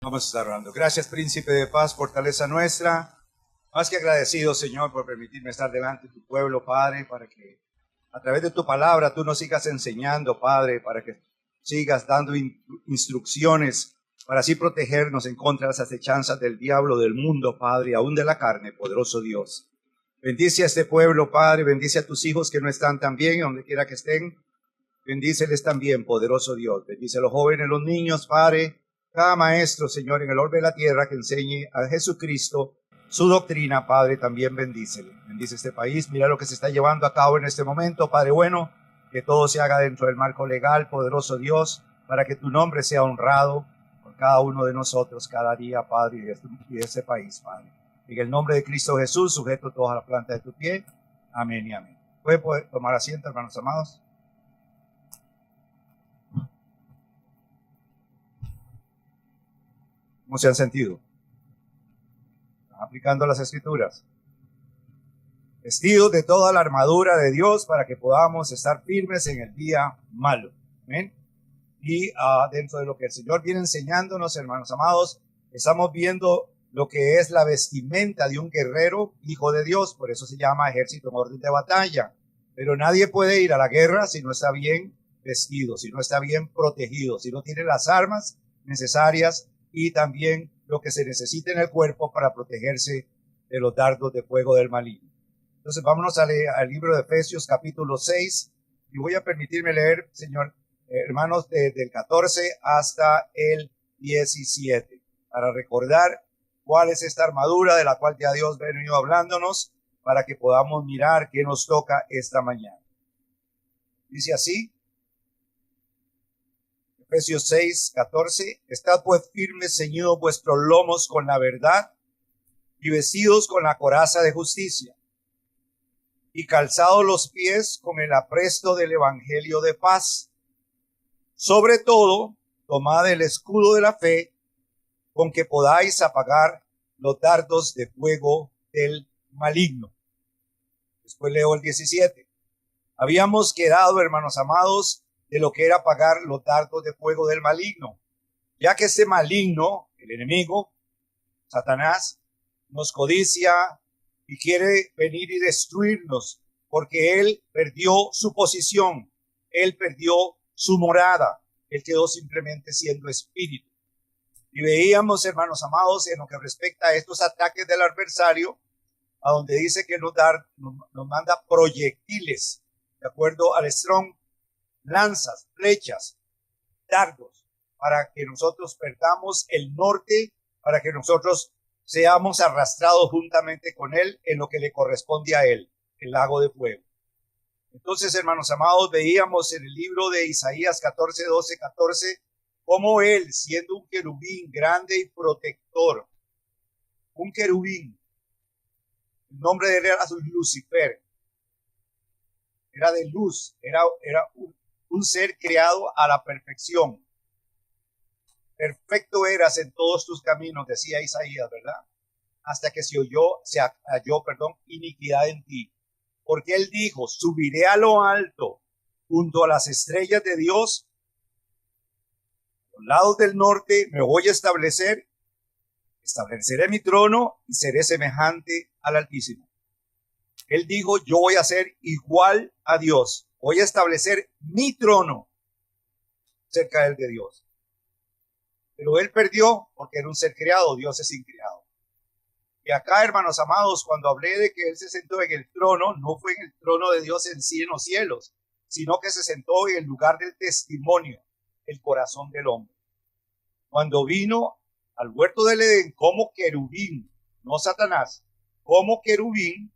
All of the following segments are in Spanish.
Vamos a estar orando. Gracias, Príncipe de Paz, fortaleza nuestra. Más que agradecido, Señor, por permitirme estar delante de tu pueblo, Padre, para que a través de tu palabra tú nos sigas enseñando, Padre, para que sigas dando instrucciones para así protegernos en contra de las acechanzas del diablo, del mundo, Padre, y aún de la carne, poderoso Dios. Bendice a este pueblo, Padre, bendice a tus hijos que no están tan bien, donde quiera que estén. Bendíceles también, poderoso Dios. Bendice a los jóvenes, los niños, Padre. Cada maestro, Señor, en el orbe de la tierra que enseñe a Jesucristo su doctrina, Padre, también bendícele. Bendice este país. Mira lo que se está llevando a cabo en este momento, Padre bueno, que todo se haga dentro del marco legal, poderoso Dios, para que tu nombre sea honrado por cada uno de nosotros cada día, Padre, y de este país, Padre. En el nombre de Cristo Jesús, sujeto toda la planta de tu pie. Amén y amén. ¿Puede tomar asiento, hermanos amados? ¿Cómo se han sentido? ¿Están aplicando las escrituras? Vestidos de toda la armadura de Dios para que podamos estar firmes en el día malo. ¿Amén? Y dentro de lo que el Señor viene enseñándonos, hermanos amados, estamos viendo lo que es la vestimenta de un guerrero, hijo de Dios. Por eso se llama ejército en orden de batalla. Pero nadie puede ir a la guerra si no está bien vestido, si no está bien protegido, si no tiene las armas necesarias y también lo que se necesita en el cuerpo para protegerse de los dardos de fuego del maligno. Entonces vámonos al libro de Efesios capítulo 6 y voy a permitirme leer, Señor, hermanos, desde el 14 hasta el 17 para recordar cuál es esta armadura de la cual ya Dios ha venido hablándonos para que podamos mirar qué nos toca esta mañana. Dice así, Efesios 6, 14, estad pues firmes, ceñidos vuestros lomos con la verdad y vestidos con la coraza de justicia y calzados los pies con el apresto del evangelio de paz. Sobre todo, tomad el escudo de la fe con que podáis apagar los dardos de fuego del maligno. Después leo el 17. Habíamos quedado, hermanos amados, de lo que era apagar los dardos de fuego del maligno, ya que ese maligno, el enemigo, Satanás, nos codicia y quiere venir y destruirnos, porque él perdió su posición, él perdió su morada, él quedó simplemente siendo espíritu. Y veíamos, hermanos amados, en lo que respecta a estos ataques del adversario, a donde dice que nos manda proyectiles, de acuerdo al Strong, lanzas, flechas, dardos, para que nosotros perdamos el norte, para que nosotros seamos arrastrados juntamente con él en lo que le corresponde a él, el lago de fuego. Entonces, hermanos amados, veíamos en el libro de Isaías 14, 12, 14, como él, siendo un querubín grande y protector, un querubín, el nombre de él era Lucifer, era de luz, era un ser creado a la perfección. Perfecto eras en todos tus caminos, decía Isaías, ¿verdad? Hasta que se halló, iniquidad en ti. Porque él dijo, subiré a lo alto, junto a las estrellas de Dios, a los lados del norte me voy a estableceré mi trono y seré semejante al Altísimo. Él dijo, yo voy a ser igual a Dios, voy a establecer mi trono cerca del de Dios. Pero él perdió porque era un ser creado, Dios es increado. Y acá, hermanos amados, cuando hablé de que él se sentó en el trono, no fue en el trono de Dios en sí en los cielos, sino que se sentó en el lugar del testimonio, el corazón del hombre. Cuando vino al huerto del Edén como querubín, no Satanás, como querubín,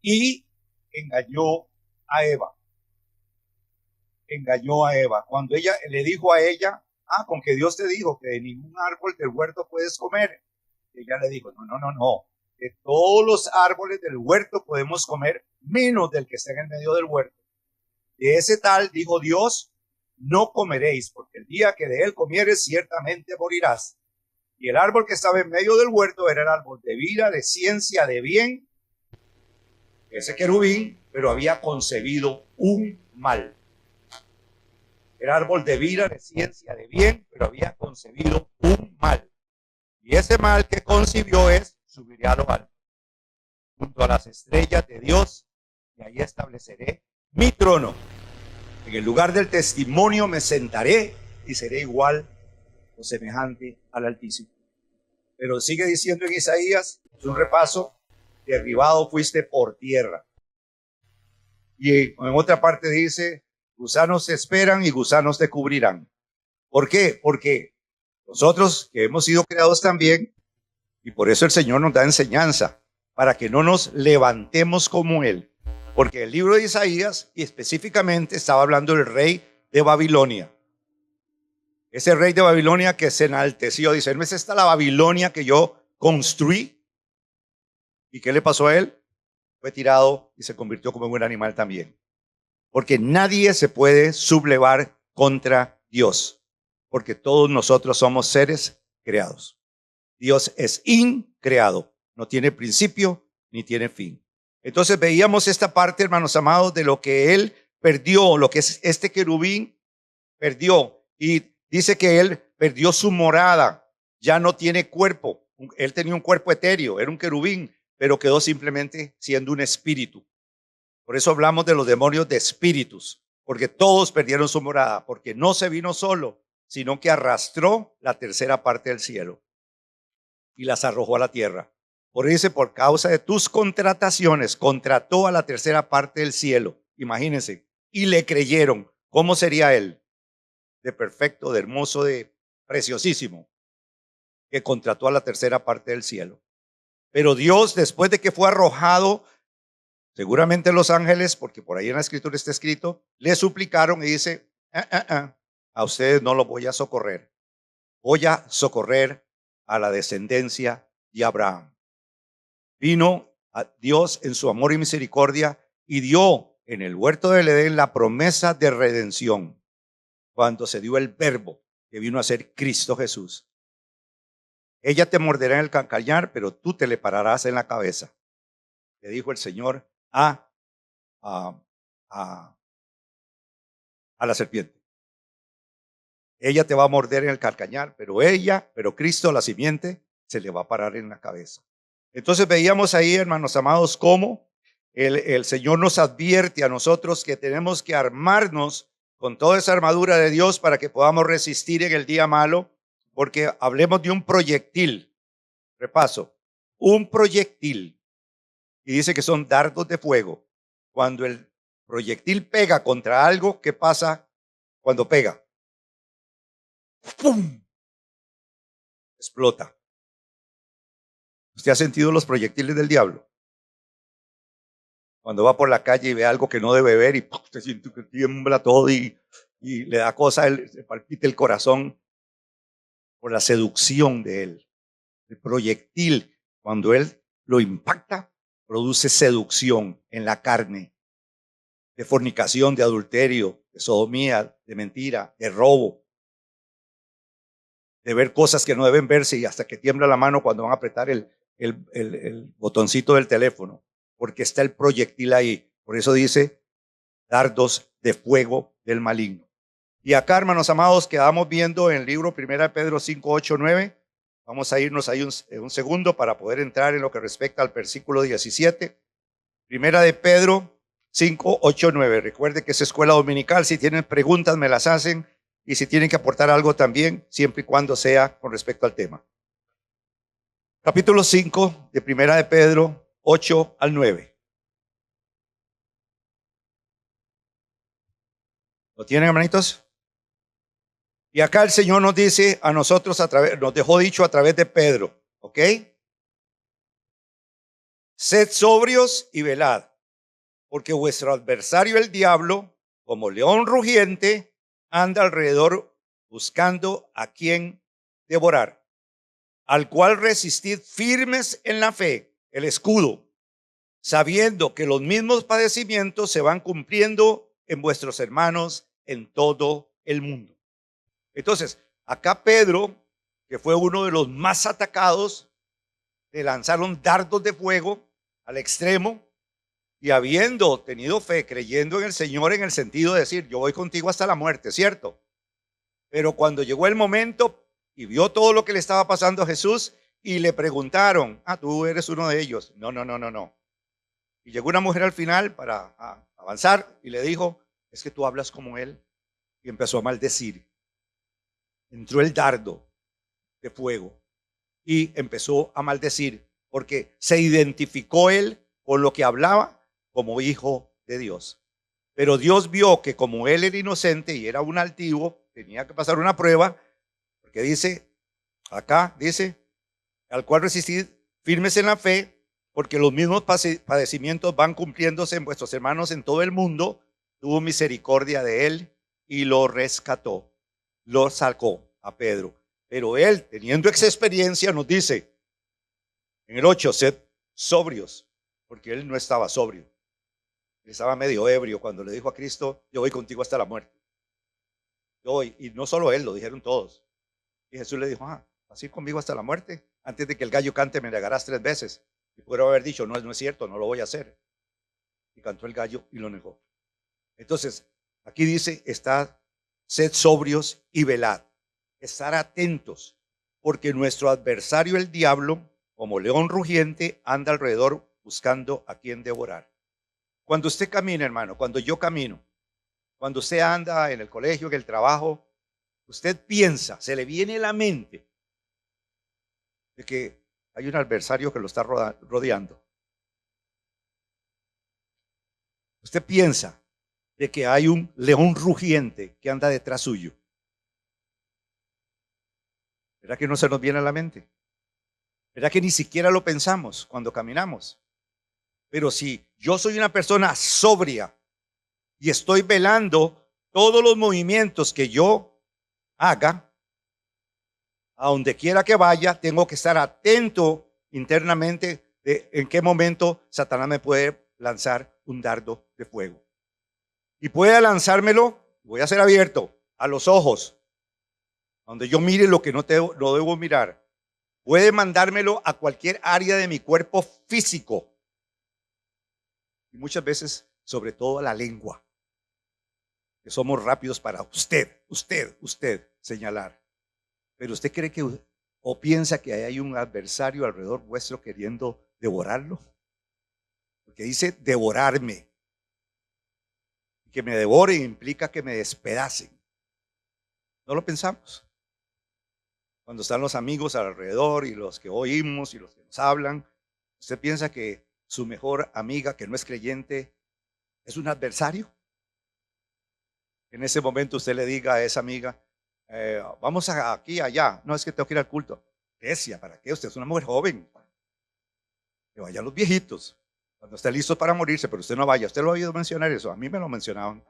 y engañó a Eva. Engañó a Eva. Cuando ella le dijo a ella, con que Dios te dijo que de ningún árbol del huerto puedes comer. Ella le dijo, no. De todos los árboles del huerto podemos comer, menos del que está en el medio del huerto. De ese tal, dijo Dios, no comeréis, porque el día que de él comieres, ciertamente morirás. Y el árbol que estaba en medio del huerto era el árbol de vida, de ciencia, de bien. Ese querubín, pero había concebido un mal. El árbol de vida, de ciencia, de bien, pero había concebido un mal. Y ese mal que concibió es, subiré a lo alto, junto a las estrellas de Dios, y ahí estableceré mi trono. En el lugar del testimonio me sentaré y seré igual o semejante al Altísimo. Pero sigue diciendo en Isaías, es un repaso, derribado fuiste por tierra. Y en otra parte dice, gusanos te esperan y gusanos te cubrirán. ¿Por qué? Porque nosotros que hemos sido creados también, y por eso el Señor nos da enseñanza, para que no nos levantemos como Él. Porque el libro de Isaías, y específicamente estaba hablando del rey de Babilonia. Ese rey de Babilonia que se enalteció, dice, ¿no es esta la Babilonia que yo construí? ¿Y qué le pasó a él? Fue tirado y se convirtió como en un animal también. Porque nadie se puede sublevar contra Dios, porque todos nosotros somos seres creados. Dios es increado, no tiene principio ni tiene fin. Entonces veíamos esta parte, hermanos amados, de lo que él perdió, lo que es este querubín perdió. Y dice que él perdió su morada, ya no tiene cuerpo. Él tenía un cuerpo etéreo, era un querubín, pero quedó simplemente siendo un espíritu. Por eso hablamos de los demonios de espíritus, porque todos perdieron su morada, porque no se vino solo, sino que arrastró la tercera parte del cielo y las arrojó a la tierra. Por eso dice, por causa de tus contrataciones, contrató a la tercera parte del cielo. Imagínense, y le creyeron. ¿Cómo sería él? De perfecto, de hermoso, de preciosísimo, que contrató a la tercera parte del cielo. Pero Dios, después de que fue arrojado, seguramente los ángeles, porque por ahí en la escritura está escrito, le suplicaron y dice, a ustedes no los voy a socorrer. Voy a socorrer a la descendencia de Abraham. Vino a Dios en su amor y misericordia y dio en el huerto del Edén la promesa de redención, cuando se dio el verbo que vino a ser Cristo Jesús. Ella te morderá en el calcañar, pero tú te le pararás en la cabeza, le dijo el Señor a la serpiente. Ella te va a morder en el calcañar, pero Cristo, la simiente, se le va a parar en la cabeza. Entonces veíamos ahí, hermanos amados, cómo el Señor nos advierte a nosotros que tenemos que armarnos con toda esa armadura de Dios para que podamos resistir en el día malo, porque hablemos de un proyectil. Repaso, un proyectil. Y dice que son dardos de fuego. Cuando el proyectil pega contra algo, ¿qué pasa cuando pega? ¡Pum! Explota. ¿Usted ha sentido los proyectiles del diablo? Cuando va por la calle y ve algo que no debe ver y usted siente que tiembla todo y le da cosa, se palpita el corazón por la seducción de él. El proyectil, cuando él lo impacta, produce seducción en la carne, de fornicación, de adulterio, de sodomía, de mentira, de robo, de ver cosas que no deben verse y hasta que tiembla la mano cuando van a apretar el botoncito del teléfono, porque está el proyectil ahí. Por eso dice dardos de fuego del maligno. Y acá, hermanos amados, quedamos viendo en el libro 1 Pedro 5, 8, 9. Vamos a irnos ahí un segundo para poder entrar en lo que respecta al versículo 17. 1 Pedro 5, 8, 9. Recuerde que es escuela dominical. Si tienen preguntas me las hacen y si tienen que aportar algo también, siempre y cuando sea con respecto al tema. Capítulo 5 de 1 Pedro 8 al 9. ¿Lo tienen, hermanitos? Y acá el Señor nos dice a nosotros, nos dejó dicho a través de Pedro, ¿ok? Sed sobrios y velad, porque vuestro adversario el diablo, como león rugiente, anda alrededor buscando a quien devorar, al cual resistid firmes en la fe, el escudo, sabiendo que los mismos padecimientos se van cumpliendo en vuestros hermanos en todo el mundo. Entonces, acá Pedro, que fue uno de los más atacados, le lanzaron dardos de fuego al extremo y habiendo tenido fe, creyendo en el Señor en el sentido de decir, yo voy contigo hasta la muerte, ¿cierto? Pero cuando llegó el momento, y vio todo lo que le estaba pasando a Jesús y le preguntaron, tú eres uno de ellos. No, no, no, no, no. Y llegó una mujer al final para avanzar y le dijo, es que tú hablas como él. Y empezó a maldecir. Entró el dardo de fuego y empezó a maldecir porque se identificó él con lo que hablaba como hijo de Dios. Pero Dios vio que como él era inocente y era un altivo, tenía que pasar una prueba, porque dice, acá dice, al cual resistid firmes en la fe, porque los mismos padecimientos van cumpliéndose en vuestros hermanos en todo el mundo. Tuvo misericordia de él y lo rescató, lo sacó a Pedro. Pero él, teniendo esa experiencia, nos dice en el 8, sed sobrios, porque él no estaba sobrio. Él estaba medio ebrio cuando le dijo a Cristo, yo voy contigo hasta la muerte. Yo voy. Y no solo él, lo dijeron todos. Y Jesús le dijo, así conmigo hasta la muerte. Antes de que el gallo cante me negarás 3 veces. Y pudo haber dicho, no es cierto, no lo voy a hacer. Y cantó el gallo y lo negó. Entonces, aquí dice, sed sobrios y velad. Estar atentos, porque nuestro adversario el diablo, como león rugiente, anda alrededor buscando a quien devorar. Cuando usted camina, hermano, cuando yo camino, cuando usted anda en el colegio, en el trabajo, usted piensa, se le viene a la mente de que hay un adversario que lo está rodeando. Usted piensa de que hay un león rugiente que anda detrás suyo. ¿Verdad que no se nos viene a la mente? ¿Verdad que ni siquiera lo pensamos cuando caminamos? Pero si yo soy una persona sobria y estoy velando todos los movimientos que yo haga, a donde quiera que vaya, tengo que estar atento internamente de en qué momento Satanás me puede lanzar un dardo de fuego. Y puede lanzármelo, voy a ser abierto, a los ojos, donde yo mire lo que no debo mirar. Puede mandármelo a cualquier área de mi cuerpo físico. Y muchas veces, sobre todo a la lengua, que somos rápidos para usted señalar. Pero usted cree que o piensa que hay un adversario alrededor vuestro queriendo devorarlo. Porque dice devorarme. Que me devoren implica que me despedacen. No lo pensamos. Cuando están los amigos alrededor y los que oímos y los que nos hablan, usted piensa que su mejor amiga que no es creyente es un adversario. En ese momento usted le diga a esa amiga, vamos aquí, allá. No, es que tengo que ir al culto. Iglesia, ¿para qué? Usted es una mujer joven. Que vayan los viejitos. Cuando esté listo para morirse, pero usted no vaya. Usted lo ha oído mencionar eso. A mí me lo mencionaban.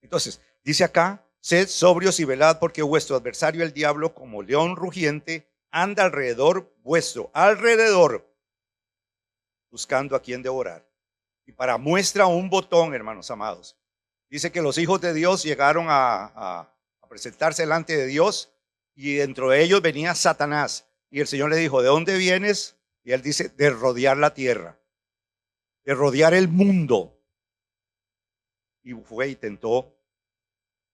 Entonces, dice acá, sed sobrios y velad, porque vuestro adversario el diablo, como león rugiente, anda alrededor vuestro, buscando a quien devorar. Y para muestra un botón, hermanos amados, dice que los hijos de Dios llegaron a presentarse delante de Dios y dentro de ellos venía Satanás. Y el Señor le dijo, ¿de dónde vienes? Y él dice, de rodear la tierra, de rodear el mundo. Y fue y tentó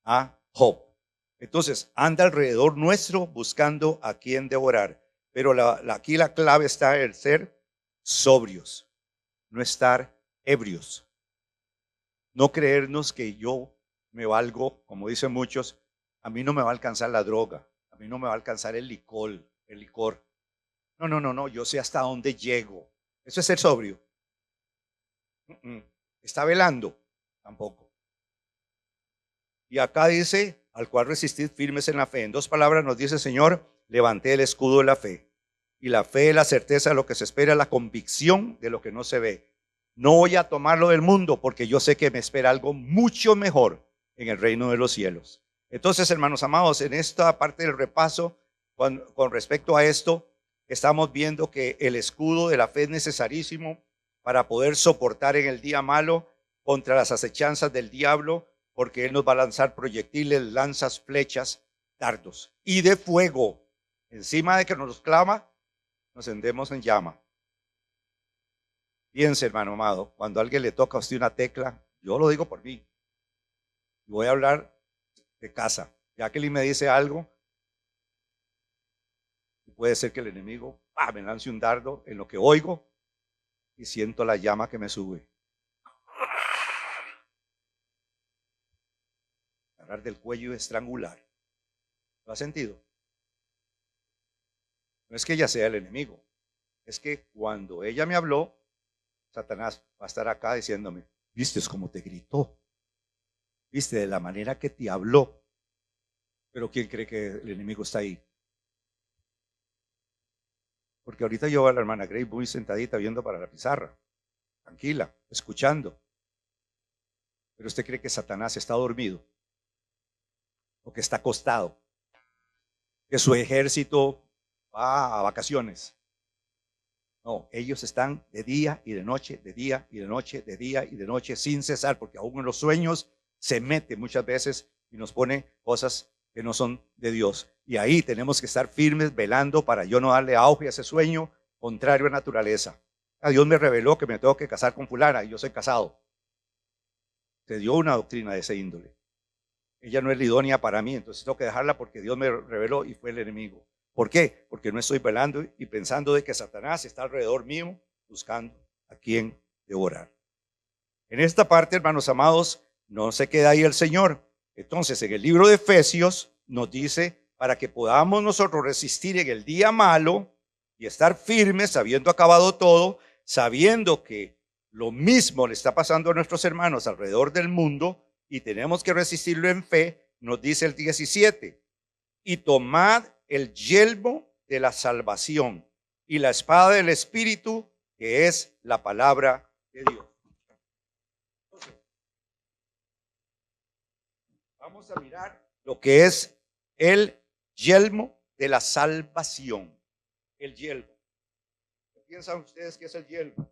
a Job. Entonces, anda alrededor nuestro buscando a quien devorar. Pero aquí la clave está en ser sobrios, no estar ebrios. No creernos que yo me valgo, como dicen muchos, a mí no me va a alcanzar la droga, a mí no me va a alcanzar el licor. No, yo sé hasta dónde llego. Eso es ser sobrio. ¿Está velando? Tampoco. Y acá dice, al cual resistid firmes en la fe. En 2 palabras nos dice, Señor, levanté el escudo de la fe. Y la fe es la certeza de lo que se espera, la convicción de lo que no se ve. No voy a tomarlo del mundo porque yo sé que me espera algo mucho mejor en el reino de los cielos. Entonces, hermanos amados, en esta parte del repaso, con respecto a esto, estamos viendo que el escudo de la fe es necesarísimo para poder soportar en el día malo contra las acechanzas del diablo, porque él nos va a lanzar proyectiles, lanzas, flechas, dardos y de fuego. Encima de que nos clama, nos encendemos en llama. Piense, hermano amado, cuando a alguien le toca a usted una tecla, yo lo digo por mí. Voy a hablar de casa. Jacqueline me dice algo puede ser que el enemigo me lance un dardo en lo que oigo y siento la llama que me sube. Agarrar del cuello y estrangular. ¿Lo ha sentido? No es que ella sea el enemigo, es que cuando ella me habló, Satanás va a estar acá diciéndome, ¿viste cómo te gritó? ¿Viste de la manera que te habló? Pero ¿quién cree que el enemigo está ahí? Porque ahorita yo veo a la hermana Grace muy sentadita viendo para la pizarra, tranquila, escuchando. Pero usted cree que Satanás está dormido, o que está acostado, que su ejército va a vacaciones. No, ellos están de día y de noche, de día y de noche, de día y de noche, sin cesar, porque aún en los sueños se mete muchas veces y nos pone cosas que no son de Dios. Y ahí tenemos que estar firmes, velando para yo no darle auge a ese sueño contrario a naturaleza. A Dios me reveló que me tengo que casar con fulana y yo soy casado. Se dio una doctrina de ese índole. Ella no es la idónea para mí, entonces tengo que dejarla porque Dios me reveló y fue el enemigo. ¿Por qué? Porque no estoy velando y pensando de que Satanás está alrededor mío buscando a quien devorar. En esta parte, hermanos amados, no se queda ahí el Señor. Entonces, en el libro de Efesios nos dice, para que podamos nosotros resistir en el día malo y estar firmes, habiendo acabado todo, sabiendo que lo mismo le está pasando a nuestros hermanos alrededor del mundo y tenemos que resistirlo en fe, nos dice el 17, y tomad el yelmo de la salvación y la espada del Espíritu, que es la palabra de Dios. Entonces, vamos a mirar lo que es el yelmo de la salvación. El yelmo. ¿Qué piensan ustedes que es el yelmo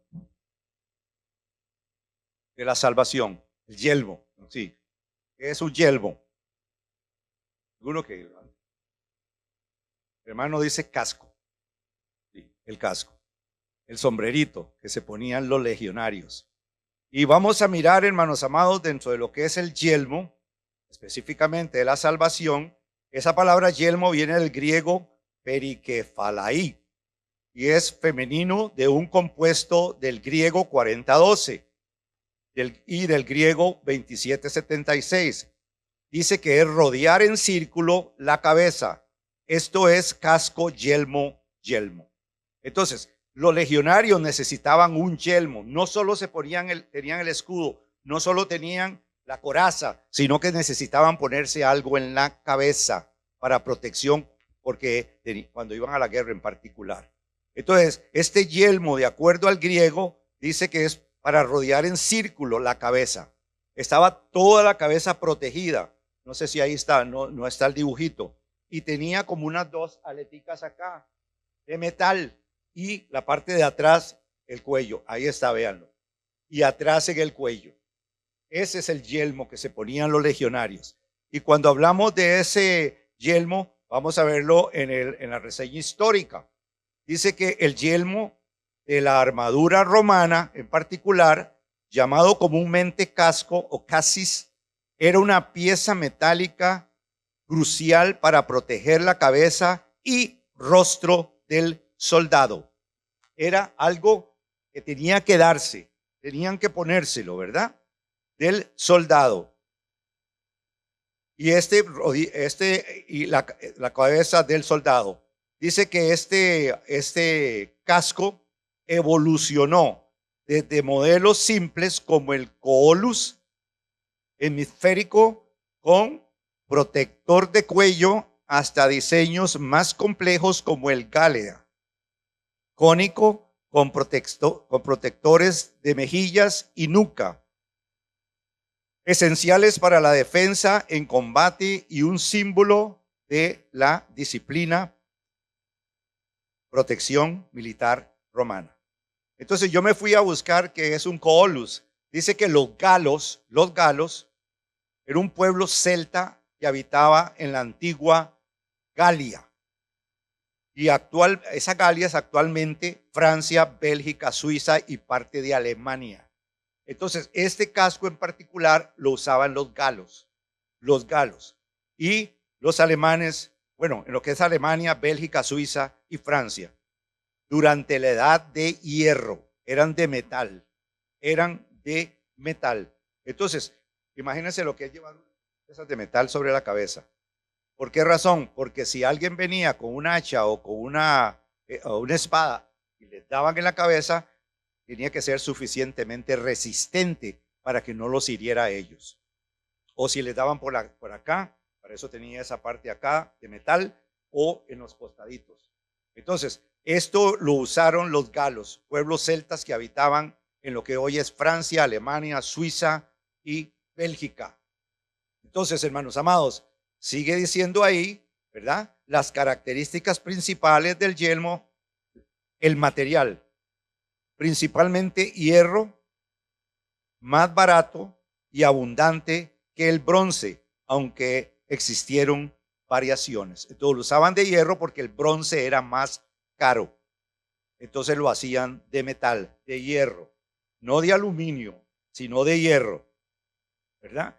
de la salvación? El yelmo, sí. ¿Qué es un yelmo? Uno que el hermano dice casco. Sí, el casco. El sombrerito que se ponían los legionarios. Y vamos a mirar, hermanos amados, dentro de lo que es el yelmo, específicamente de la salvación. Esa palabra yelmo viene del griego perikefalai y es femenino de un compuesto del griego 4012 y del griego 2776. Dice que es rodear en círculo la cabeza. Esto es casco, yelmo, yelmo. Entonces, los legionarios necesitaban un yelmo. No solo se tenían el escudo, no solo tenían la coraza, sino que necesitaban ponerse algo en la cabeza para protección, porque cuando iban a la guerra en particular. Entonces, este yelmo, de acuerdo al griego, dice que es para rodear en círculo la cabeza. Estaba toda la cabeza protegida. No sé si ahí está, no está el dibujito. Y tenía como unas dos aleticas acá de metal y la parte de atrás, el cuello. Ahí está, véanlo. Y atrás en el cuello. Ese es el yelmo que se ponían los legionarios. Y cuando hablamos de ese yelmo, vamos a verlo en la reseña histórica. Dice que el yelmo de la armadura romana, en particular, llamado comúnmente casco o cassis, era una pieza metálica crucial para proteger la cabeza y rostro del soldado. Era algo que tenía que darse, tenían que ponérselo, ¿verdad? Del soldado. Y la cabeza del soldado. Dice que este casco evolucionó desde modelos simples como el coolus hemisférico con protector de cuello hasta diseños más complejos como el Galea cónico con protectores de mejillas y nuca, esenciales para la defensa en combate y un símbolo de la disciplina, protección militar romana. Entonces yo me fui a buscar qué es un coolus. Dice que los galos, era un pueblo celta que habitaba en la antigua Galia. Y esa Galia es actualmente Francia, Bélgica, Suiza y parte de Alemania. Entonces, este casco en particular lo usaban los galos. Y los alemanes, bueno, en lo que es Alemania, Bélgica, Suiza y Francia, durante la edad de hierro, eran de metal, eran de metal. Entonces, imagínense lo que es llevar esas de metal sobre la cabeza. ¿Por qué razón? Porque si alguien venía con un hacha o con o una espada y les daban en la cabeza, tenía que ser suficientemente resistente para que no los hiriera a ellos. O si les daban por acá, para eso tenía esa parte acá de metal, o en los costaditos. Entonces, esto lo usaron los galos, pueblos celtas que habitaban en lo que hoy es Francia, Alemania, Suiza y Bélgica. Entonces, hermanos amados, sigue diciendo ahí, ¿verdad? Las características principales del yelmo, el material, principalmente hierro, más barato y abundante que el bronce, aunque existieron variaciones. Entonces lo usaban de hierro porque el bronce era más caro. Entonces lo hacían de metal, de hierro, no de aluminio, sino de hierro, ¿verdad?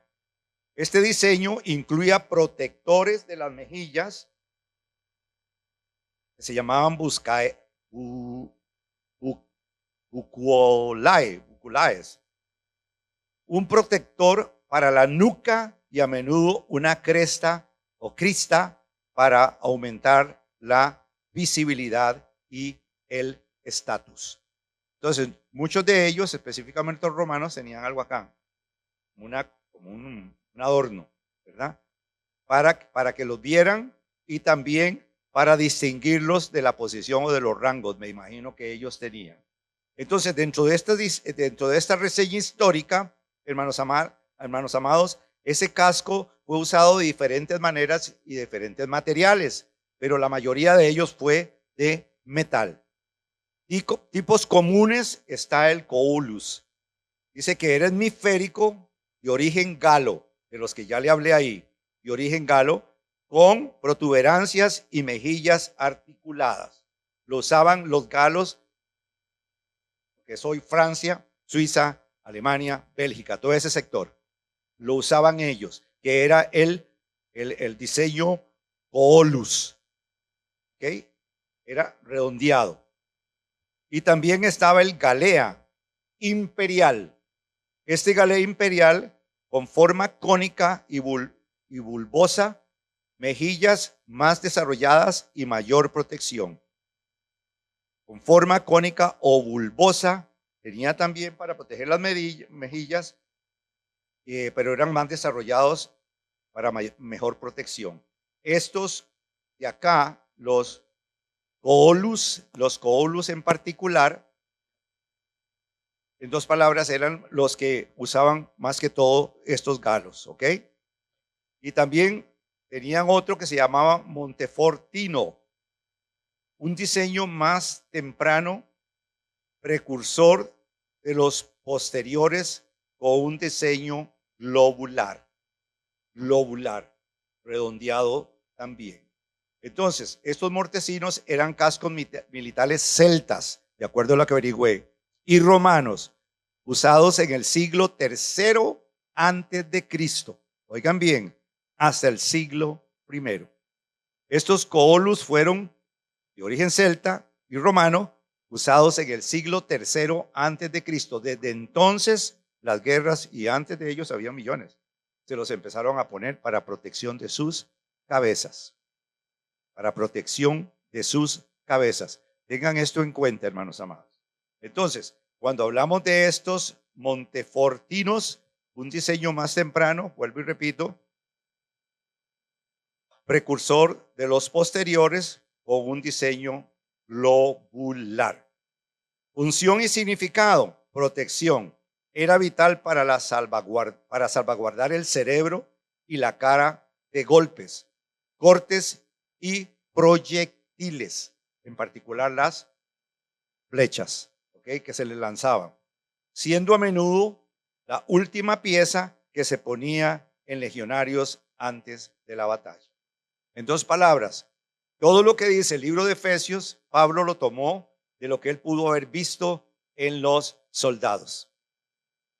Este diseño incluía protectores de las mejillas que se llamaban buculaes, un protector para la nuca y a menudo una cresta o crista para aumentar la visibilidad y el estatus. Entonces, muchos de ellos, específicamente los romanos, tenían algo acá, como un adorno, ¿verdad? Para que los vieran y también para distinguirlos de la posición o de los rangos, me imagino que ellos tenían. Entonces, dentro de esta reseña histórica, hermanos amados, ese casco fue usado de diferentes maneras y de diferentes materiales, pero la mayoría de ellos fue de metal. Tipos comunes está el coulus. Dice que era hemisférico de origen galo, de los que ya le hablé ahí, de origen galo, con protuberancias y mejillas articuladas. Lo usaban los galos, que soy Francia, Suiza, Alemania, Bélgica, todo ese sector. Lo usaban ellos, que era el diseño coulus. ¿Ok? Era redondeado. Y también estaba el galea imperial. Este galea imperial con forma cónica y bulbosa, mejillas más desarrolladas y mayor protección. Con forma cónica o bulbosa, tenía también para proteger las mejillas, pero eran más desarrollados para mejor protección. Estos de acá, los coulus en particular, en dos palabras, eran los que usaban más que todo estos galos, ¿ok? Y también tenían otro que se llamaba Montefortino, un diseño más temprano, precursor de los posteriores, con un diseño globular, redondeado también. Entonces, estos mortecinos eran cascos militares celtas, de acuerdo a lo que averigüé, y romanos, usados en el siglo III antes de Cristo. Oigan bien, hasta el siglo I. Estos coulus fueron de origen celta y romano, usados en el siglo III antes de Cristo. Desde entonces, las guerras, y antes de ellos había millones, se los empezaron a poner para protección de sus cabezas. Para protección de sus cabezas. Tengan esto en cuenta, hermanos amados. Entonces, cuando hablamos de estos montefortinos, un diseño más temprano, vuelvo y repito, precursor de los posteriores, con un diseño globular. Función y significado: protección. Era vital para salvaguardar el cerebro y la cara de golpes, cortes y proyectiles, en particular las flechas, ¿okay?, que se le lanzaban, siendo a menudo la última pieza que se ponía en legionarios antes de la batalla. En dos palabras, todo lo que dice el libro de Efesios, Pablo lo tomó de lo que él pudo haber visto en los soldados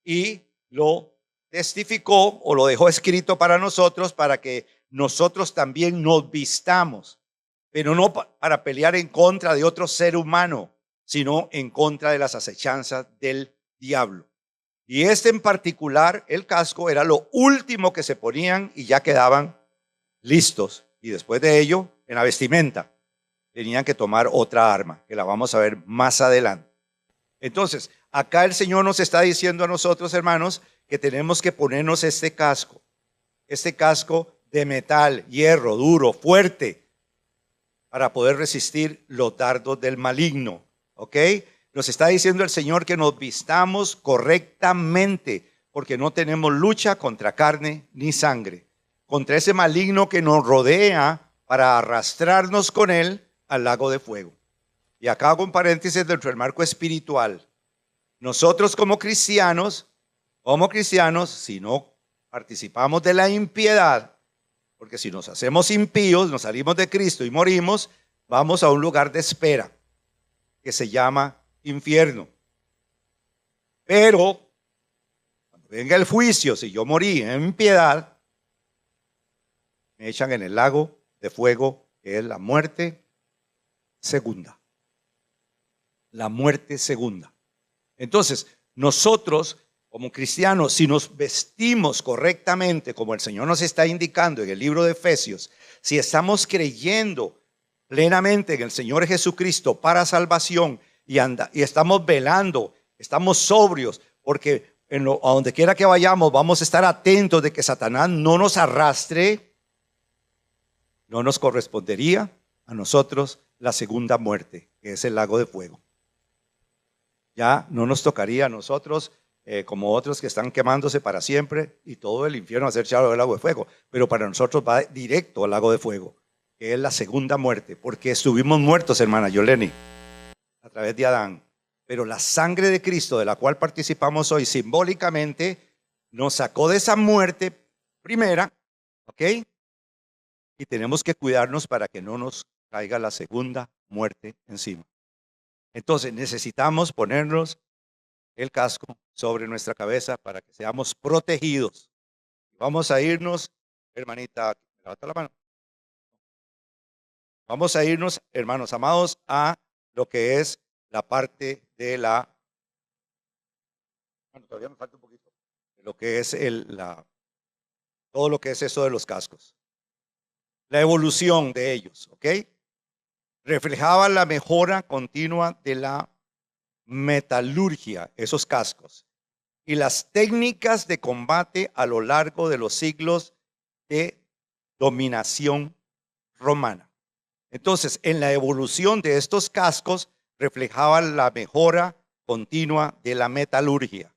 y lo testificó o lo dejó escrito para nosotros, para que nosotros también nos vistamos, pero no para pelear en contra de otro ser humano, sino en contra de las acechanzas del diablo. Y este en particular, el casco, era lo último que se ponían y ya quedaban listos. Y después de ello, en la vestimenta, tenían que tomar otra arma, que la vamos a ver más adelante. Entonces, acá el Señor nos está diciendo a nosotros, hermanos, que tenemos que ponernos este casco de metal, hierro, duro, fuerte, para poder resistir los dardos del maligno. ¿Ok? Nos está diciendo el Señor que nos vistamos correctamente, porque no tenemos lucha contra carne ni sangre, contra ese maligno que nos rodea para arrastrarnos con él al lago de fuego. Y acá hago un paréntesis dentro del marco espiritual. Nosotros como cristianos, si no participamos de la impiedad, porque si nos hacemos impíos, nos salimos de Cristo y morimos, vamos a un lugar de espera que se llama infierno. Pero cuando venga el juicio, si yo morí en impiedad, me echan en el lago de fuego, que es la muerte segunda. La muerte segunda. Entonces, nosotros como cristianos, si nos vestimos correctamente, como el Señor nos está indicando en el libro de Efesios, si estamos creyendo plenamente en el Señor Jesucristo para salvación y estamos velando, estamos sobrios, porque a donde quiera que vayamos vamos a estar atentos de que Satanás no nos arrastre, no nos correspondería a nosotros la segunda muerte, que es el lago de fuego. Ya no nos tocaría a nosotros como otros que están quemándose para siempre y todo el infierno va a ser echado del lago de fuego, pero para nosotros va directo al lago de fuego, que es la segunda muerte, porque estuvimos muertos, hermana Yoleni, a través de Adán, pero la sangre de Cristo, de la cual participamos hoy simbólicamente, nos sacó de esa muerte primera, ¿ok? Y tenemos que cuidarnos para que no nos caiga la segunda muerte encima. Entonces necesitamos ponernos el casco sobre nuestra cabeza para que seamos protegidos. Vamos a irnos, hermanita, levanta la mano. Vamos a irnos, hermanos amados, a lo que es la parte de la, bueno, todavía me falta un poquito, lo que es todo lo que es eso de los cascos. La evolución de ellos, ¿ok? Reflejaba la mejora continua de la metalurgia, esos cascos, y las técnicas de combate a lo largo de los siglos de dominación romana. Entonces, en la evolución de estos cascos reflejaba la mejora continua de la metalurgia.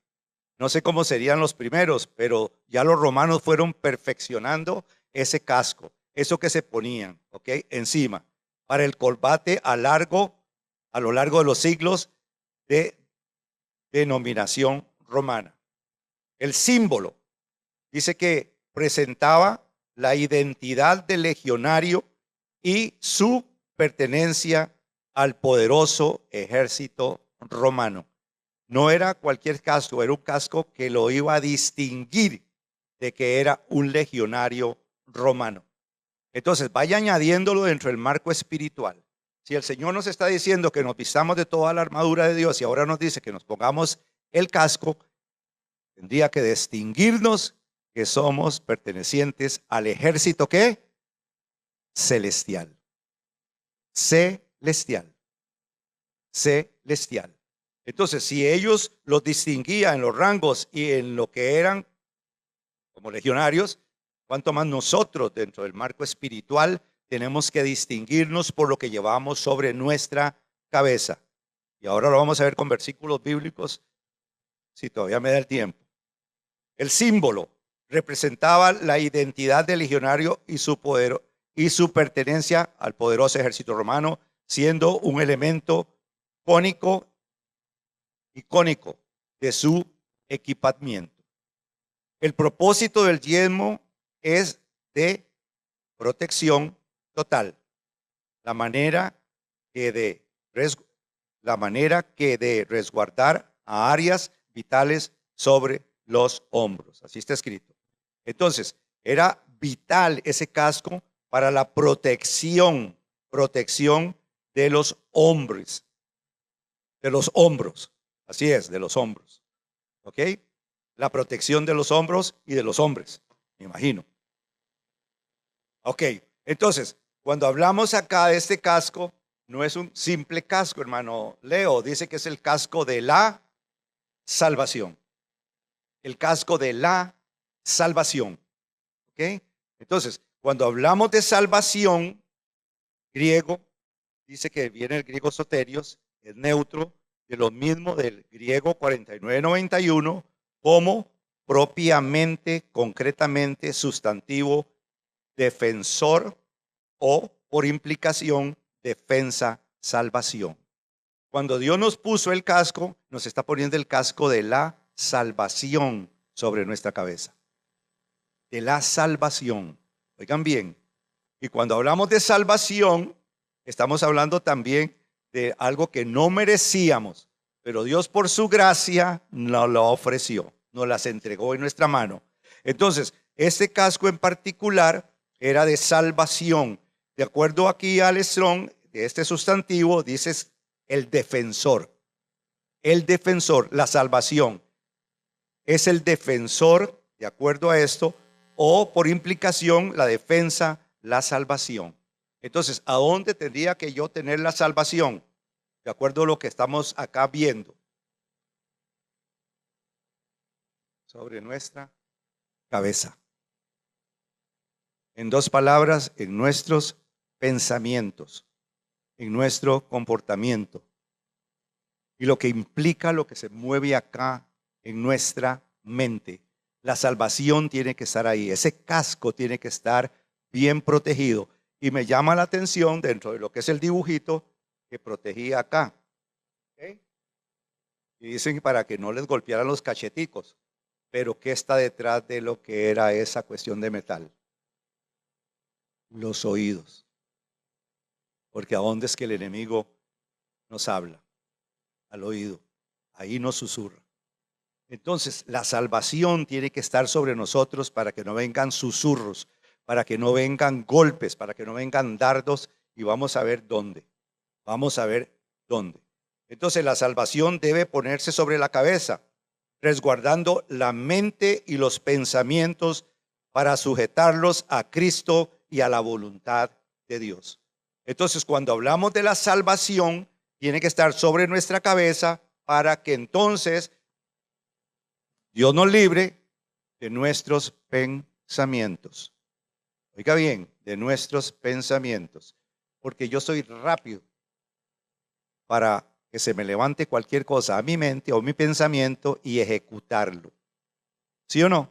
No sé cómo serían los primeros, pero ya los romanos fueron perfeccionando ese casco, eso que se ponían, ¿ok? Encima, para el combate a lo largo de los siglos de denominación romana. El símbolo dice que presentaba la identidad del legionario y su pertenencia al poderoso ejército romano. No era cualquier casco, era un casco que lo iba a distinguir de que era un legionario romano. Entonces, vaya añadiéndolo dentro del marco espiritual. Si el Señor nos está diciendo que nos vistamos de toda la armadura de Dios y ahora nos dice que nos pongamos el casco, tendría que distinguirnos que somos pertenecientes al ejército ¿qué? Celestial. Celestial. Celestial. Entonces, si ellos los distinguían en los rangos y en lo que eran como legionarios, cuánto más nosotros dentro del marco espiritual tenemos que distinguirnos por lo que llevamos sobre nuestra cabeza. Y ahora lo vamos a ver con versículos bíblicos, si todavía me da el tiempo. El símbolo representaba la identidad del legionario y su poder y su pertenencia al poderoso ejército romano, siendo un elemento icónico de su equipamiento. El propósito del yelmo es de protección total, la manera que de resguardar a áreas vitales sobre los hombros. Así está escrito. Entonces, era vital ese casco para la protección de los hombres, de los hombros. Así es, de los hombros. ¿Ok? La protección de los hombros y de los hombres, me imagino. Ok, entonces, cuando hablamos acá de este casco, no es un simple casco, hermano Leo. Dice que es el casco de la salvación. El casco de la salvación. ¿Ok? Entonces, cuando hablamos de salvación, griego, dice que viene el griego soterios, es neutro, de lo mismo del griego 4991, como propiamente, concretamente, sustantivo, defensor o, por implicación, defensa, salvación. Cuando Dios nos puso el casco, nos está poniendo el casco de la salvación sobre nuestra cabeza. De la salvación. Oigan bien. Y cuando hablamos de salvación, estamos hablando también de algo que no merecíamos, pero Dios por su gracia nos lo ofreció, nos las entregó en nuestra mano. Entonces, este casco en particular era de salvación. De acuerdo aquí al Strong, de este sustantivo, dices el defensor. El defensor, la salvación. Es el defensor, de acuerdo a esto, o por implicación, la defensa, la salvación. Entonces, ¿a dónde tendría que yo tener la salvación? De acuerdo a lo que estamos acá viendo. Sobre nuestra cabeza. En dos palabras, en nuestros pensamientos, en nuestro comportamiento. Y lo que implica lo que se mueve acá en nuestra mente. La salvación tiene que estar ahí. Ese casco tiene que estar bien protegido. Y me llama la atención dentro de lo que es el dibujito que protegía acá. ¿Okay? Y dicen para que no les golpearan los cacheticos. Pero ¿qué está detrás de lo que era esa cuestión de metal? Los oídos. Porque ¿a dónde es que el enemigo nos habla? Al oído. Ahí nos susurra. Entonces, la salvación tiene que estar sobre nosotros para que no vengan susurros, para que no vengan golpes, para que no vengan dardos, y vamos a ver dónde. Vamos a ver dónde. Entonces, la salvación debe ponerse sobre la cabeza, resguardando la mente y los pensamientos para sujetarlos a Cristo y a la voluntad de Dios. Entonces, cuando hablamos de la salvación, tiene que estar sobre nuestra cabeza para que entonces Dios nos libre de nuestros pensamientos. Oiga bien, de nuestros pensamientos. Porque yo soy rápido para que se me levante cualquier cosa a mi mente o mi pensamiento y ejecutarlo. ¿Sí o no?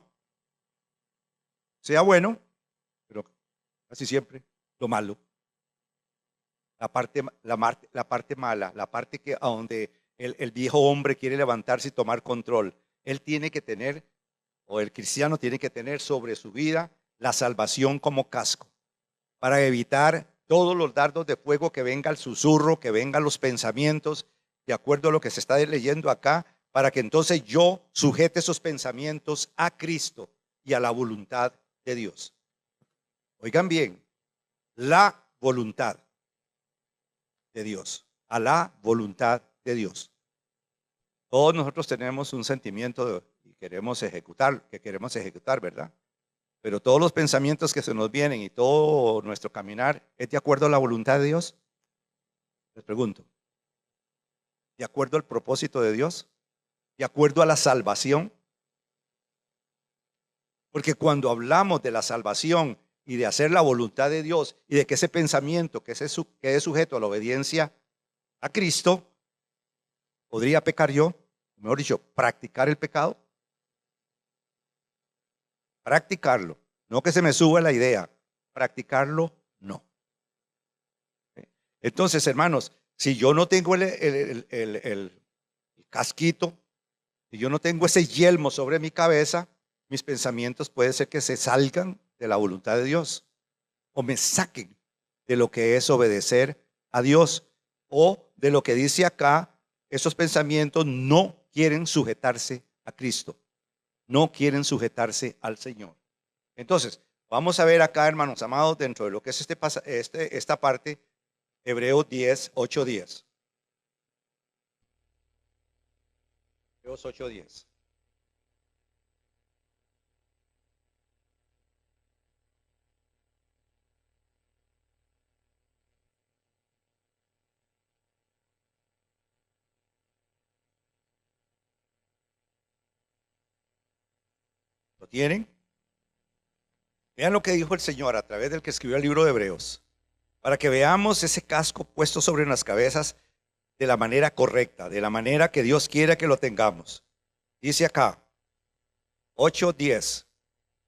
Sea bueno, pero casi siempre lo malo. La parte mala, la parte que a donde el viejo hombre quiere levantarse y tomar control. Él tiene que tener, o el cristiano tiene que tener sobre su vida la salvación como casco, para evitar todos los dardos de fuego que venga el susurro, que vengan los pensamientos, de acuerdo a lo que se está leyendo acá, para que entonces yo sujete esos pensamientos a Cristo y a la voluntad de Dios. Oigan bien, la voluntad de Dios, a la voluntad de Dios. Todos nosotros tenemos un sentimiento y queremos ejecutar, ¿verdad? Pero todos los pensamientos que se nos vienen y todo nuestro caminar, ¿es de acuerdo a la voluntad de Dios? Les pregunto. ¿De acuerdo al propósito de Dios? ¿De acuerdo a la salvación? Porque cuando hablamos de la salvación y de hacer la voluntad de Dios y de que ese pensamiento que es sujeto a la obediencia a Cristo, ¿podría pecar yo? Mejor dicho, practicar el pecado. Practicarlo, no que se me suba la idea, practicarlo no. Entonces, hermanos, si yo no tengo el casquito, si yo no tengo ese yelmo sobre mi cabeza, mis pensamientos puede ser que se salgan de la voluntad de Dios o me saquen de lo que es obedecer a Dios o de lo que dice acá, esos pensamientos no quieren sujetarse a Cristo, no quieren sujetarse al Señor. Entonces, Vamos a ver acá, hermanos amados, dentro de lo que es esta parte, Hebreos 10, 8, 10. Hebreos 8, 10. ¿Lo tienen? Vean lo que dijo el Señor a través del que escribió el libro de Hebreos, para que veamos ese casco puesto sobre nuestras cabezas de la manera correcta, de la manera que Dios quiere que lo tengamos. Dice acá, 8:10,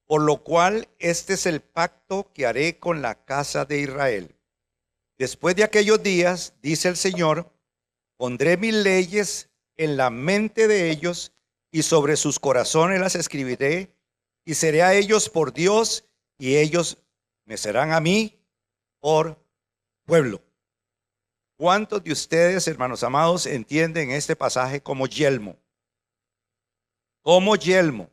por lo cual este es el pacto que haré con la casa de Israel. Después de aquellos días, dice el Señor, pondré mis leyes en la mente de ellos y sobre sus corazones las escribiré y seré a ellos por Dios y ellos me serán a mí por pueblo. ¿Cuántos de ustedes, hermanos amados, entienden este pasaje como yelmo? Como yelmo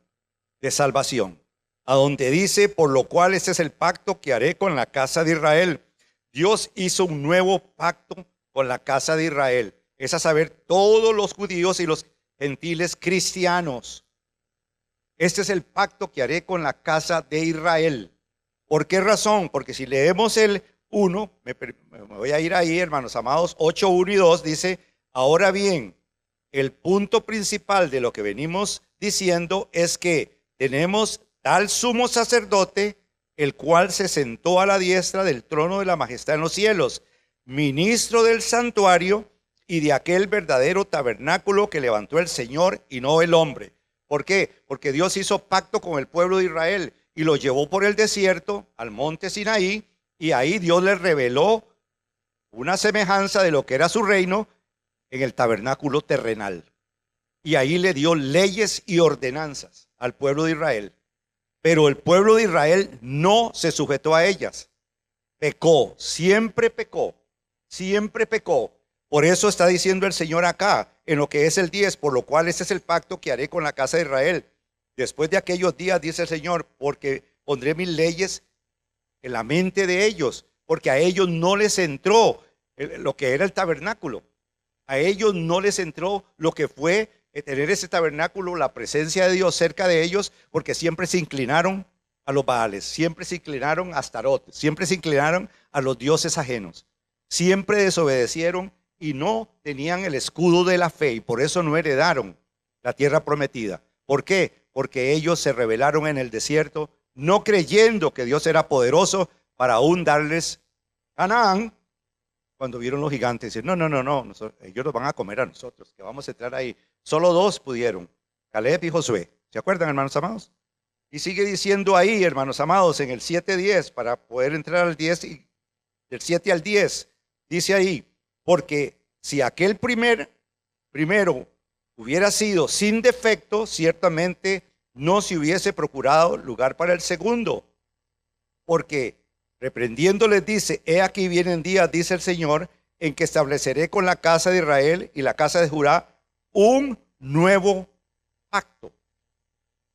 de salvación, a donde dice, por lo cual este es el pacto que haré con la casa de Israel. Dios hizo un nuevo pacto con la casa de Israel. Es a saber, todos los judíos y los gentiles cristianos. Este es el pacto que haré con la casa de Israel. ¿Por qué razón? Porque si leemos el 1, me voy a ir ahí, hermanos amados, 8, 1 y 2, dice, ahora bien, el punto principal de lo que venimos diciendo es que tenemos tal sumo sacerdote, el cual se sentó a la diestra del trono de la majestad en los cielos, ministro del santuario y de aquel verdadero tabernáculo que levantó el Señor y no el hombre. ¿Por qué? Porque Dios hizo pacto con el pueblo de Israel y lo llevó por el desierto al monte Sinaí, y ahí Dios les reveló una semejanza de lo que era su reino en el tabernáculo terrenal. Y ahí le dio leyes y ordenanzas al pueblo de Israel. Pero el pueblo de Israel no se sujetó a ellas. Pecó, siempre pecó, siempre pecó. Por eso está diciendo el Señor acá, en lo que es el 10, por lo cual este es el pacto que haré con la casa de Israel. Después de aquellos días, dice el Señor, porque pondré mis leyes en la mente de ellos, porque a ellos no les entró lo que era el tabernáculo. A ellos no les entró lo que fue tener ese tabernáculo, la presencia de Dios cerca de ellos, porque siempre se inclinaron a los Baales, siempre se inclinaron a Astarot, siempre se inclinaron a los dioses ajenos, siempre desobedecieron y no tenían el escudo de la fe, y por eso no heredaron la tierra prometida. ¿Por qué? Porque ellos se rebelaron en el desierto, no creyendo que Dios era poderoso para aún darles Canaán. Cuando vieron los gigantes, dicen, no, ellos nos van a comer a nosotros, que vamos a entrar ahí. Solo 2 pudieron, Caleb y Josué. ¿Se acuerdan, hermanos amados? Y sigue diciendo ahí, hermanos amados, en el 7:10, para poder entrar al 10, y del 7 al 10, dice ahí, porque si aquel primero hubiera sido sin defecto, ciertamente no se hubiese procurado lugar para el segundo, porque reprendiéndoles dice, he aquí vienen días, dice el Señor, en que estableceré con la casa de Israel y la casa de Judá un nuevo pacto.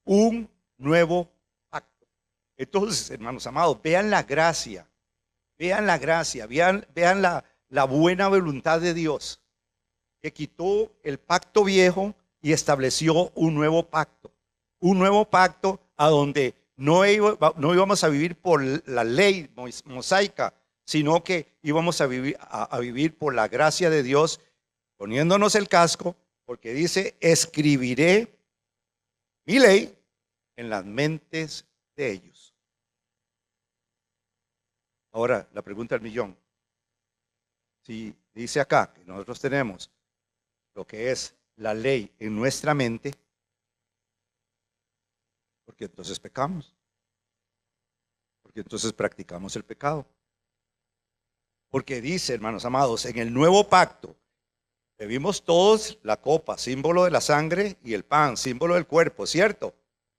Un nuevo pacto. Entonces, hermanos amados, vean la gracia, vean la buena voluntad de Dios, que quitó el pacto viejo y estableció un nuevo pacto. Un nuevo pacto a donde no íbamos a vivir por la ley mosaica, sino que íbamos a vivir por la gracia de Dios, poniéndonos el casco, porque dice, escribiré mi ley en las mentes de ellos. Ahora, la pregunta del millón. Si dice acá que nosotros tenemos lo que es la ley en nuestra mente, porque entonces pecamos, porque entonces practicamos el pecado. Porque dice, hermanos amados, en el nuevo pacto, bebimos todos la copa, símbolo de la sangre, y el pan, símbolo del cuerpo, ¿cierto?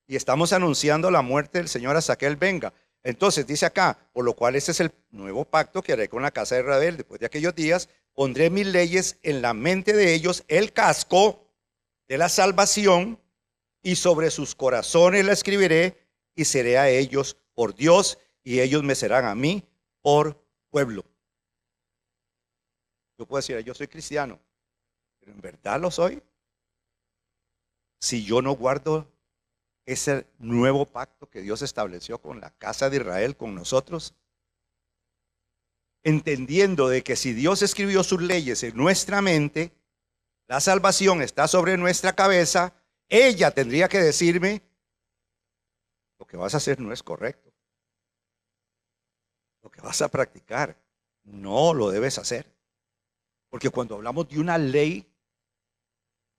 Y estamos anunciando la muerte del Señor hasta que Él venga. Entonces dice acá, por lo cual este es el nuevo pacto que haré con la casa de Israel. Después de aquellos días, pondré mis leyes en la mente de ellos, el casco de la salvación, y sobre sus corazones la escribiré y seré a ellos por Dios y ellos me serán a mí por pueblo. Yo puedo decir, yo soy cristiano, pero ¿en verdad lo soy? Si yo no guardo ese nuevo pacto que Dios estableció con la casa de Israel, con nosotros, entendiendo de que si Dios escribió sus leyes en nuestra mente, la salvación está sobre nuestra cabeza, ella tendría que decirme, lo que vas a hacer no es correcto. Lo que vas a practicar no lo debes hacer. Porque cuando hablamos de una ley,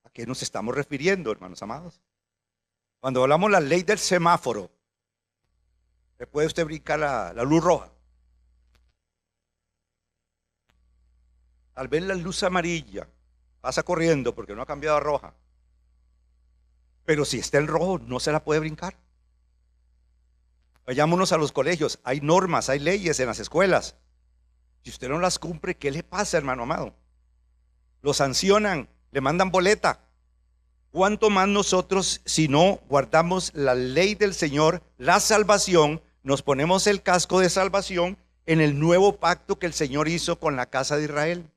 ¿a qué nos estamos refiriendo, hermanos amados? Cuando hablamos de la ley del semáforo, ¿le puede usted brincar la luz roja? Tal vez la luz amarilla pasa corriendo porque no ha cambiado a roja. Pero si está en rojo, no se la puede brincar. Vayámonos a los colegios. Hay normas, hay leyes en las escuelas. Si usted no las cumple, ¿qué le pasa, hermano amado? Lo sancionan, le mandan boleta. ¿Cuánto más nosotros, si no guardamos la ley del Señor, la salvación, nos ponemos el casco de salvación en el nuevo pacto que el Señor hizo con la casa de Israel?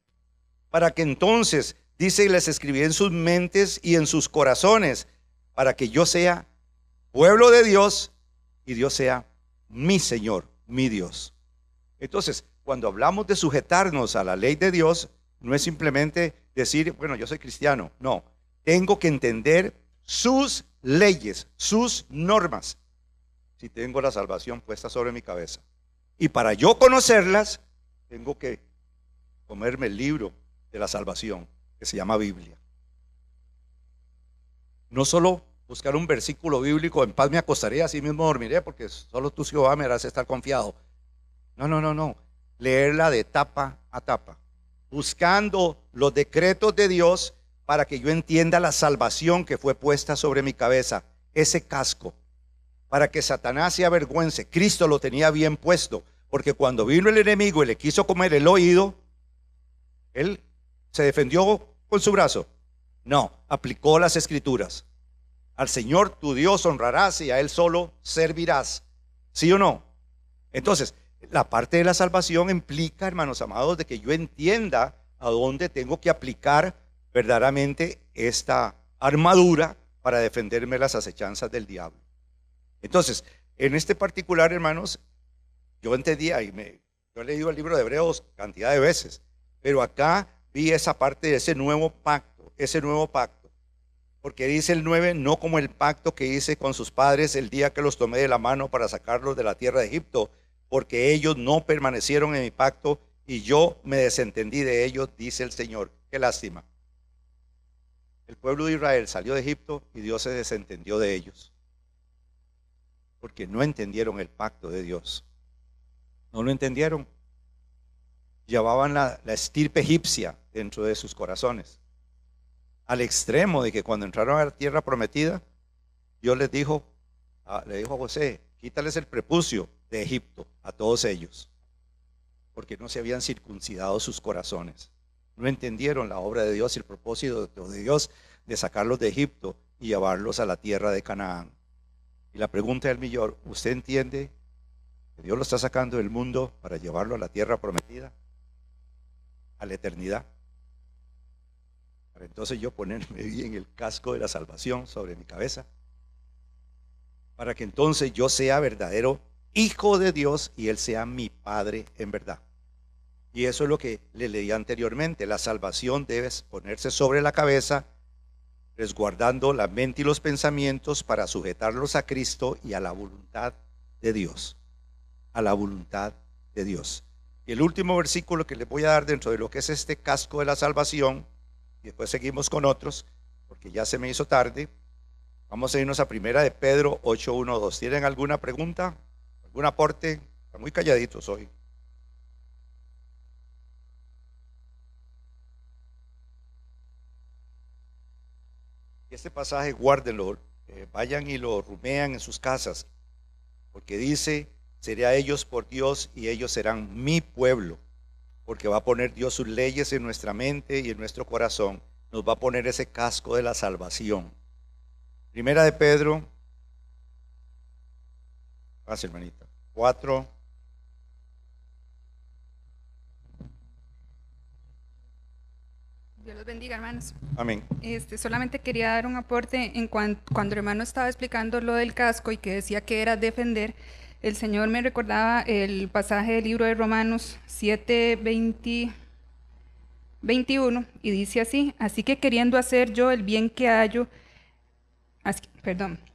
Para que entonces, dice, les escribí en sus mentes y en sus corazones, para que yo sea pueblo de Dios y Dios sea mi Señor, mi Dios. Entonces, cuando hablamos de sujetarnos a la ley de Dios, no es simplemente decir, bueno, yo soy cristiano. No, tengo que entender sus leyes, sus normas, si tengo la salvación puesta sobre mi cabeza. Y para yo conocerlas, tengo que comerme el libro de la salvación, que se llama Biblia. No solo buscar un versículo bíblico, en paz me acostaré, así mismo dormiré, porque solo tú, Jehová, me harás estar confiado. No. Leerla de tapa a tapa, buscando los decretos de Dios para que yo entienda la salvación que fue puesta sobre mi cabeza, ese casco, para que Satanás se avergüence. Cristo lo tenía bien puesto, porque cuando vino el enemigo y le quiso comer el oído, él se defendió con su brazo. No, aplicó las escrituras. Al Señor tu Dios honrarás y a Él solo servirás. ¿Sí o no? Entonces, la parte de la salvación implica, hermanos amados, de que yo entienda a dónde tengo que aplicar verdaderamente esta armadura para defenderme las acechanzas del diablo. Entonces, en este particular, hermanos, yo entendía yo he leído el libro de Hebreos cantidad de veces, pero acá vi esa parte de ese nuevo pacto, porque dice el 9, no como el pacto que hice con sus padres el día que los tomé de la mano para sacarlos de la tierra de Egipto, porque ellos no permanecieron en mi pacto y yo me desentendí de ellos, dice el Señor. Qué lástima. El pueblo de Israel salió de Egipto y Dios se desentendió de ellos, porque no entendieron el pacto de Dios. No lo entendieron. Llevaban la estirpe egipcia dentro de sus corazones, al extremo de que cuando entraron a la tierra prometida, Dios le dijo a José, quítales el prepucio de Egipto a todos ellos, porque no se habían circuncidado sus corazones. No entendieron la obra de Dios y el propósito de Dios de sacarlos de Egipto y llevarlos a la tierra de Canaán. Y la pregunta del millón, ¿usted entiende que Dios lo está sacando del mundo para llevarlo a la tierra prometida, a la eternidad? Para entonces yo ponerme bien el casco de la salvación sobre mi cabeza, para que entonces yo sea verdadero hijo de Dios y Él sea mi Padre en verdad. Y eso es lo que le leí anteriormente. La salvación debe ponerse sobre la cabeza, resguardando la mente y los pensamientos para sujetarlos a Cristo y a la voluntad de Dios. A la voluntad de Dios. Y el último versículo que les voy a dar dentro de lo que es este casco de la salvación, y después seguimos con otros, porque ya se me hizo tarde. Vamos a irnos a primera de Pedro 8:1-2. ¿Tienen alguna pregunta? ¿Algún aporte? Están muy calladitos hoy. Este pasaje guárdenlo, vayan y lo rumean en sus casas, porque dice, seré a ellos por Dios y ellos serán mi pueblo, porque va a poner Dios sus leyes en nuestra mente y en nuestro corazón, nos va a poner ese casco de la salvación. Primera de Pedro, gracias hermanita. 4. Dios los bendiga, hermanos. Amén. Solamente quería dar un aporte en cuando el hermano estaba explicando lo del casco y que decía que era defender. El Señor me recordaba el pasaje del libro de Romanos 7, 21 y dice así: así que queriendo hacer yo el bien que hallo,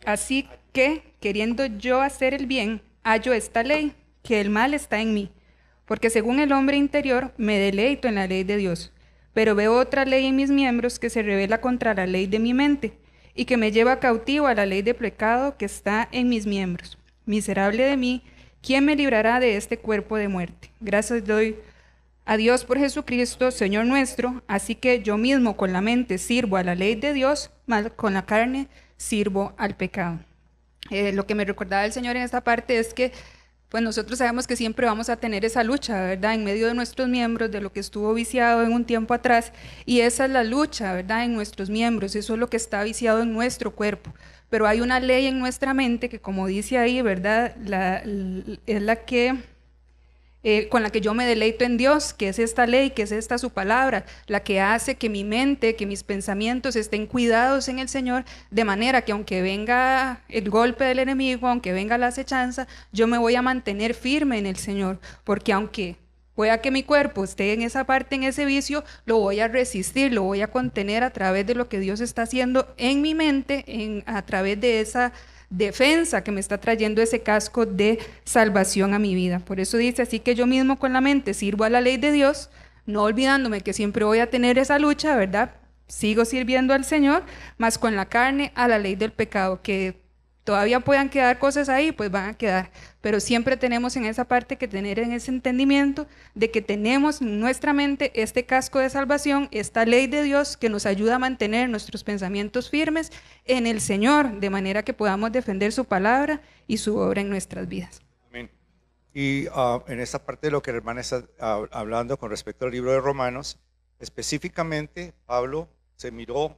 así que queriendo yo hacer el bien, hallo esta ley, que el mal está en mí, porque según el hombre interior me deleito en la ley de Dios, pero veo otra ley en mis miembros que se revela contra la ley de mi mente y que me lleva cautivo a la ley de pecado que está en mis miembros. Miserable de mí, ¿quién me librará de este cuerpo de muerte? Gracias doy a Dios por Jesucristo, Señor nuestro. Así que yo mismo con la mente sirvo a la ley de Dios, mas con la carne sirvo al pecado. Lo que me recordaba el Señor en esta parte es que pues nosotros sabemos que siempre vamos a tener esa lucha, ¿verdad? En medio de nuestros miembros, de lo que estuvo viciado en un tiempo atrás, y esa es la lucha, ¿verdad? En nuestros miembros, eso es lo que está viciado en nuestro cuerpo. Pero hay una ley en nuestra mente que, como dice ahí, ¿verdad? Es la que con la que yo me deleito en Dios, que es esta ley, que es esta su palabra, la que hace que mi mente, que mis pensamientos estén cuidados en el Señor, de manera que aunque venga el golpe del enemigo, aunque venga la acechanza, yo me voy a mantener firme en el Señor, porque aunque pueda que mi cuerpo esté en esa parte, en ese vicio, lo voy a resistir, lo voy a contener a través de lo que Dios está haciendo en mi mente, a través de esa defensa que me está trayendo ese casco de salvación a mi vida. Por eso dice, así que yo mismo con la mente sirvo a la ley de Dios, no olvidándome que siempre voy a tener esa lucha, ¿verdad? Sigo sirviendo al Señor, más con la carne a la ley del pecado, que todavía puedan quedar cosas ahí, pues van a quedar, pero siempre tenemos en esa parte que tener en ese entendimiento de que tenemos en nuestra mente este casco de salvación, esta ley de Dios que nos ayuda a mantener nuestros pensamientos firmes en el Señor, de manera que podamos defender su palabra y su obra en nuestras vidas. Amén. Y en esta parte de lo que el hermano está hablando con respecto al libro de Romanos, específicamente Pablo se miró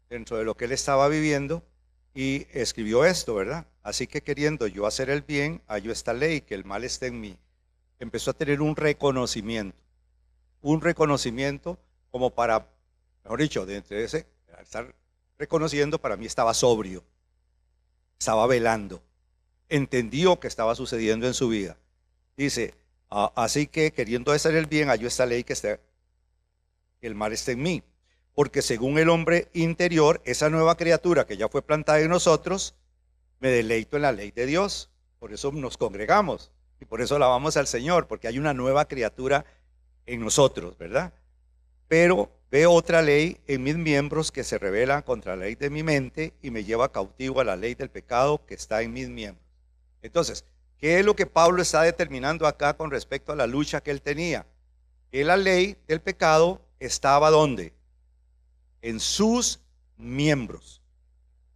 dentro de lo que él estaba viviendo y escribió esto, ¿verdad? Así que queriendo yo hacer el bien, hallo esta ley, que el mal esté en mí. Empezó a tener un reconocimiento como para, mejor dicho, de entre ese, al estar reconociendo, para mí estaba sobrio, estaba velando, entendió que estaba sucediendo en su vida. Dice, así que queriendo hacer el bien, hallo esta ley, que el mal esté en mí. Porque según el hombre interior, esa nueva criatura que ya fue plantada en nosotros, me deleito en la ley de Dios. Por eso nos congregamos y por eso alabamos al Señor, porque hay una nueva criatura en nosotros, ¿verdad? Pero veo otra ley en mis miembros que se rebela contra la ley de mi mente y me lleva cautivo a la ley del pecado que está en mis miembros. Entonces, ¿qué es lo que Pablo está determinando acá con respecto a la lucha que él tenía? Que la ley del pecado estaba ¿dónde? En sus miembros.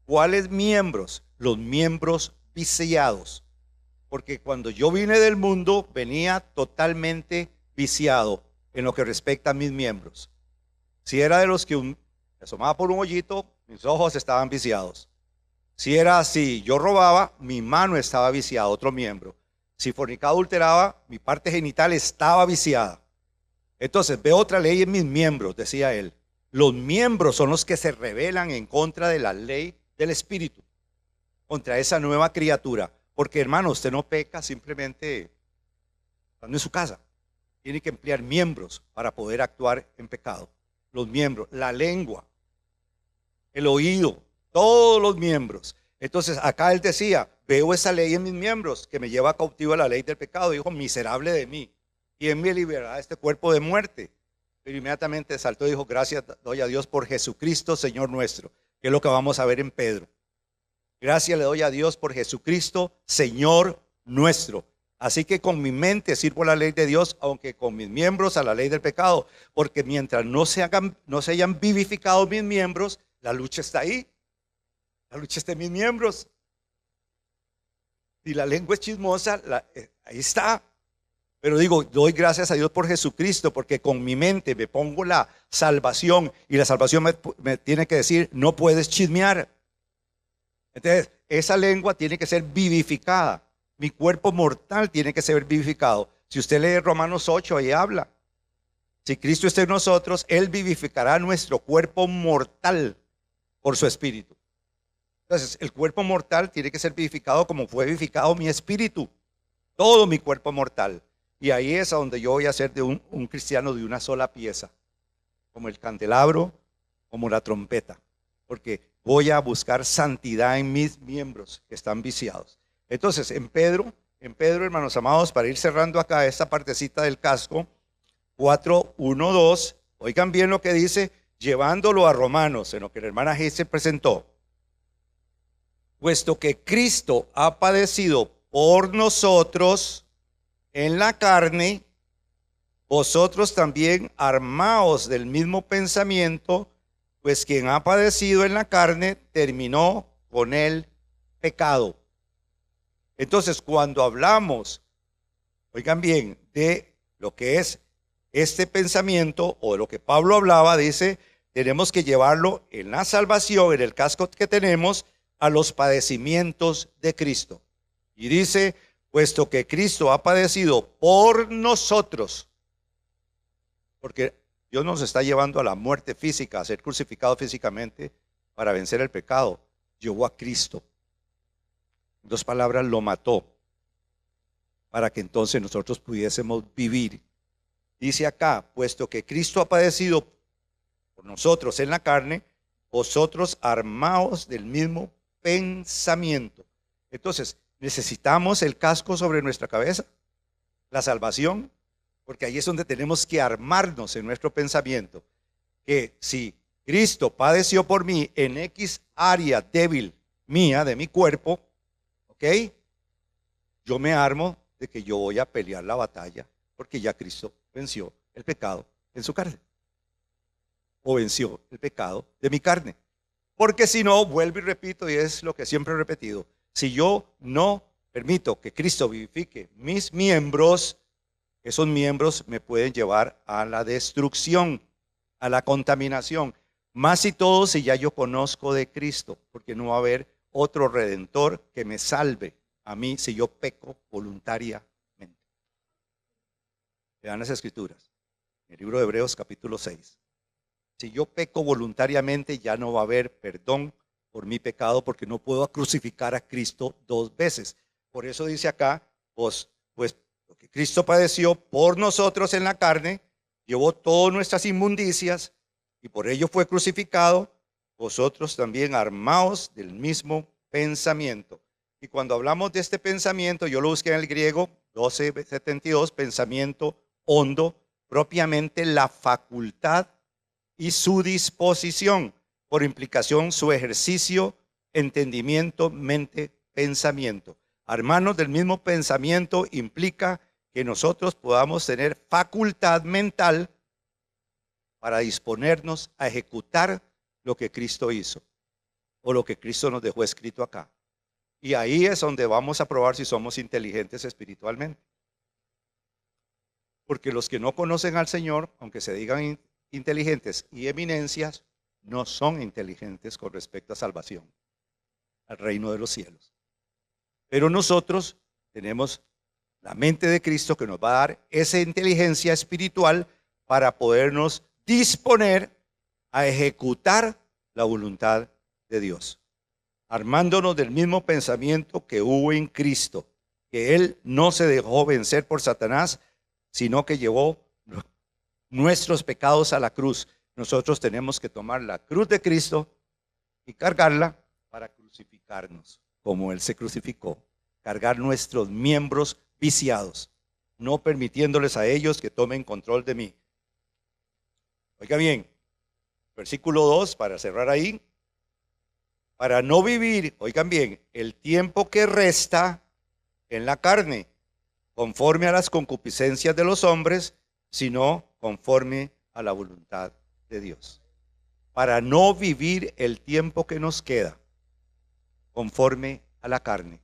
¿Cuáles miembros? Los miembros viciados. Porque cuando yo vine del mundo, venía totalmente viciado en lo que respecta a mis miembros. Si era de los que me asomaba por un hoyito, mis ojos estaban viciados. Si era así, yo robaba, mi mano estaba viciada, otro miembro. Si fornicaba, adulteraba, mi parte genital estaba viciada. Entonces veo otra ley en mis miembros, decía él. Los miembros son los que se rebelan en contra de la ley del Espíritu, contra esa nueva criatura. Porque hermano, usted no peca simplemente estando en su casa. Tiene que emplear miembros para poder actuar en pecado. Los miembros, la lengua, el oído, todos los miembros. Entonces acá él decía, veo esa ley en mis miembros que me lleva cautivo a la ley del pecado. Dijo, miserable de mí, ¿quién me liberará de este cuerpo de muerte? Pero inmediatamente saltó y dijo, gracias doy a Dios por Jesucristo, Señor nuestro, que es lo que vamos a ver en Pedro. Gracias le doy a Dios por Jesucristo, Señor nuestro. Así que con mi mente sirvo a la ley de Dios, aunque con mis miembros a la ley del pecado, porque mientras no se hayan vivificado mis miembros, la lucha está ahí. La lucha está en mis miembros. Si la lengua es chismosa, ahí está. Pero digo, doy gracias a Dios por Jesucristo, porque con mi mente me pongo la salvación, y la salvación me tiene que decir, no puedes chismear. Entonces, esa lengua tiene que ser vivificada. Mi cuerpo mortal tiene que ser vivificado. Si usted lee Romanos 8, ahí habla. Si Cristo está en nosotros, Él vivificará nuestro cuerpo mortal por su espíritu. Entonces, el cuerpo mortal tiene que ser vivificado como fue vivificado mi espíritu. Todo mi cuerpo mortal. Y ahí es a donde yo voy a ser de un cristiano de una sola pieza. Como el candelabro, como la trompeta. Porque voy a buscar santidad en mis miembros que están viciados. Entonces, en Pedro, hermanos amados, para ir cerrando acá esta partecita del casco, 4, 1, 2, oigan bien lo que dice, llevándolo a Romanos, en lo que la hermana G se presentó. Puesto que Cristo ha padecido por nosotros en la carne, vosotros también armaos del mismo pensamiento, pues quien ha padecido en la carne terminó con el pecado. Entonces, cuando hablamos, oigan bien, de lo que es este pensamiento o de lo que Pablo hablaba, dice, tenemos que llevarlo en la salvación, en el casco que tenemos, a los padecimientos de Cristo. Y dice, puesto que Cristo ha padecido por nosotros, porque Dios nos está llevando a la muerte física, a ser crucificado físicamente para vencer el pecado. Llevó a Cristo. En dos palabras, lo mató para que entonces nosotros pudiésemos vivir. Dice acá, puesto que Cristo ha padecido por nosotros en la carne, vosotros armaos del mismo pensamiento. Entonces, necesitamos el casco sobre nuestra cabeza, la salvación, porque ahí es donde tenemos que armarnos en nuestro pensamiento, que si Cristo padeció por mí en X área débil mía, de mi cuerpo, ¿ok? Yo me armo de que yo voy a pelear la batalla, porque ya Cristo venció el pecado en su carne, o venció el pecado de mi carne. Porque si no, vuelvo y repito, y es lo que siempre he repetido, si yo no permito que Cristo vivifique mis miembros, esos miembros me pueden llevar a la destrucción, a la contaminación. Más y todo si ya yo conozco de Cristo, porque no va a haber otro redentor que me salve a mí si yo peco voluntariamente. Vean las escrituras, en el libro de Hebreos capítulo 6. Si yo peco voluntariamente, ya no va a haber perdón por mi pecado, porque no puedo crucificar a Cristo dos veces. Por eso dice acá, pues lo que Cristo padeció por nosotros en la carne, llevó todas nuestras inmundicias y por ello fue crucificado. Vosotros también armaos del mismo pensamiento. Y cuando hablamos de este pensamiento, yo lo busqué en el griego 12:72, pensamiento hondo, propiamente la facultad y su disposición, por implicación su ejercicio, entendimiento, mente, pensamiento. Armarnos del mismo pensamiento implica que nosotros podamos tener facultad mental para disponernos a ejecutar lo que Cristo hizo o lo que Cristo nos dejó escrito acá. Y ahí es donde vamos a probar si somos inteligentes espiritualmente. Porque los que no conocen al Señor, aunque se digan inteligentes y eminencias, no son inteligentes con respecto a salvación, al reino de los cielos. Pero nosotros tenemos la mente de Cristo que nos va a dar esa inteligencia espiritual para podernos disponer a ejecutar la voluntad de Dios, armándonos del mismo pensamiento que hubo en Cristo, que Él no se dejó vencer por Satanás, sino que llevó nuestros pecados a la cruz. Nosotros tenemos que tomar la cruz de Cristo y cargarla para crucificarnos, como Él se crucificó, cargar nuestros miembros viciados, no permitiéndoles a ellos que tomen control de mí. Oiga bien, versículo 2, para cerrar ahí, para no vivir, oigan bien, el tiempo que resta en la carne, conforme a las concupiscencias de los hombres, sino conforme a la voluntad de Dios. Para no vivir el tiempo que nos queda conforme a la carne,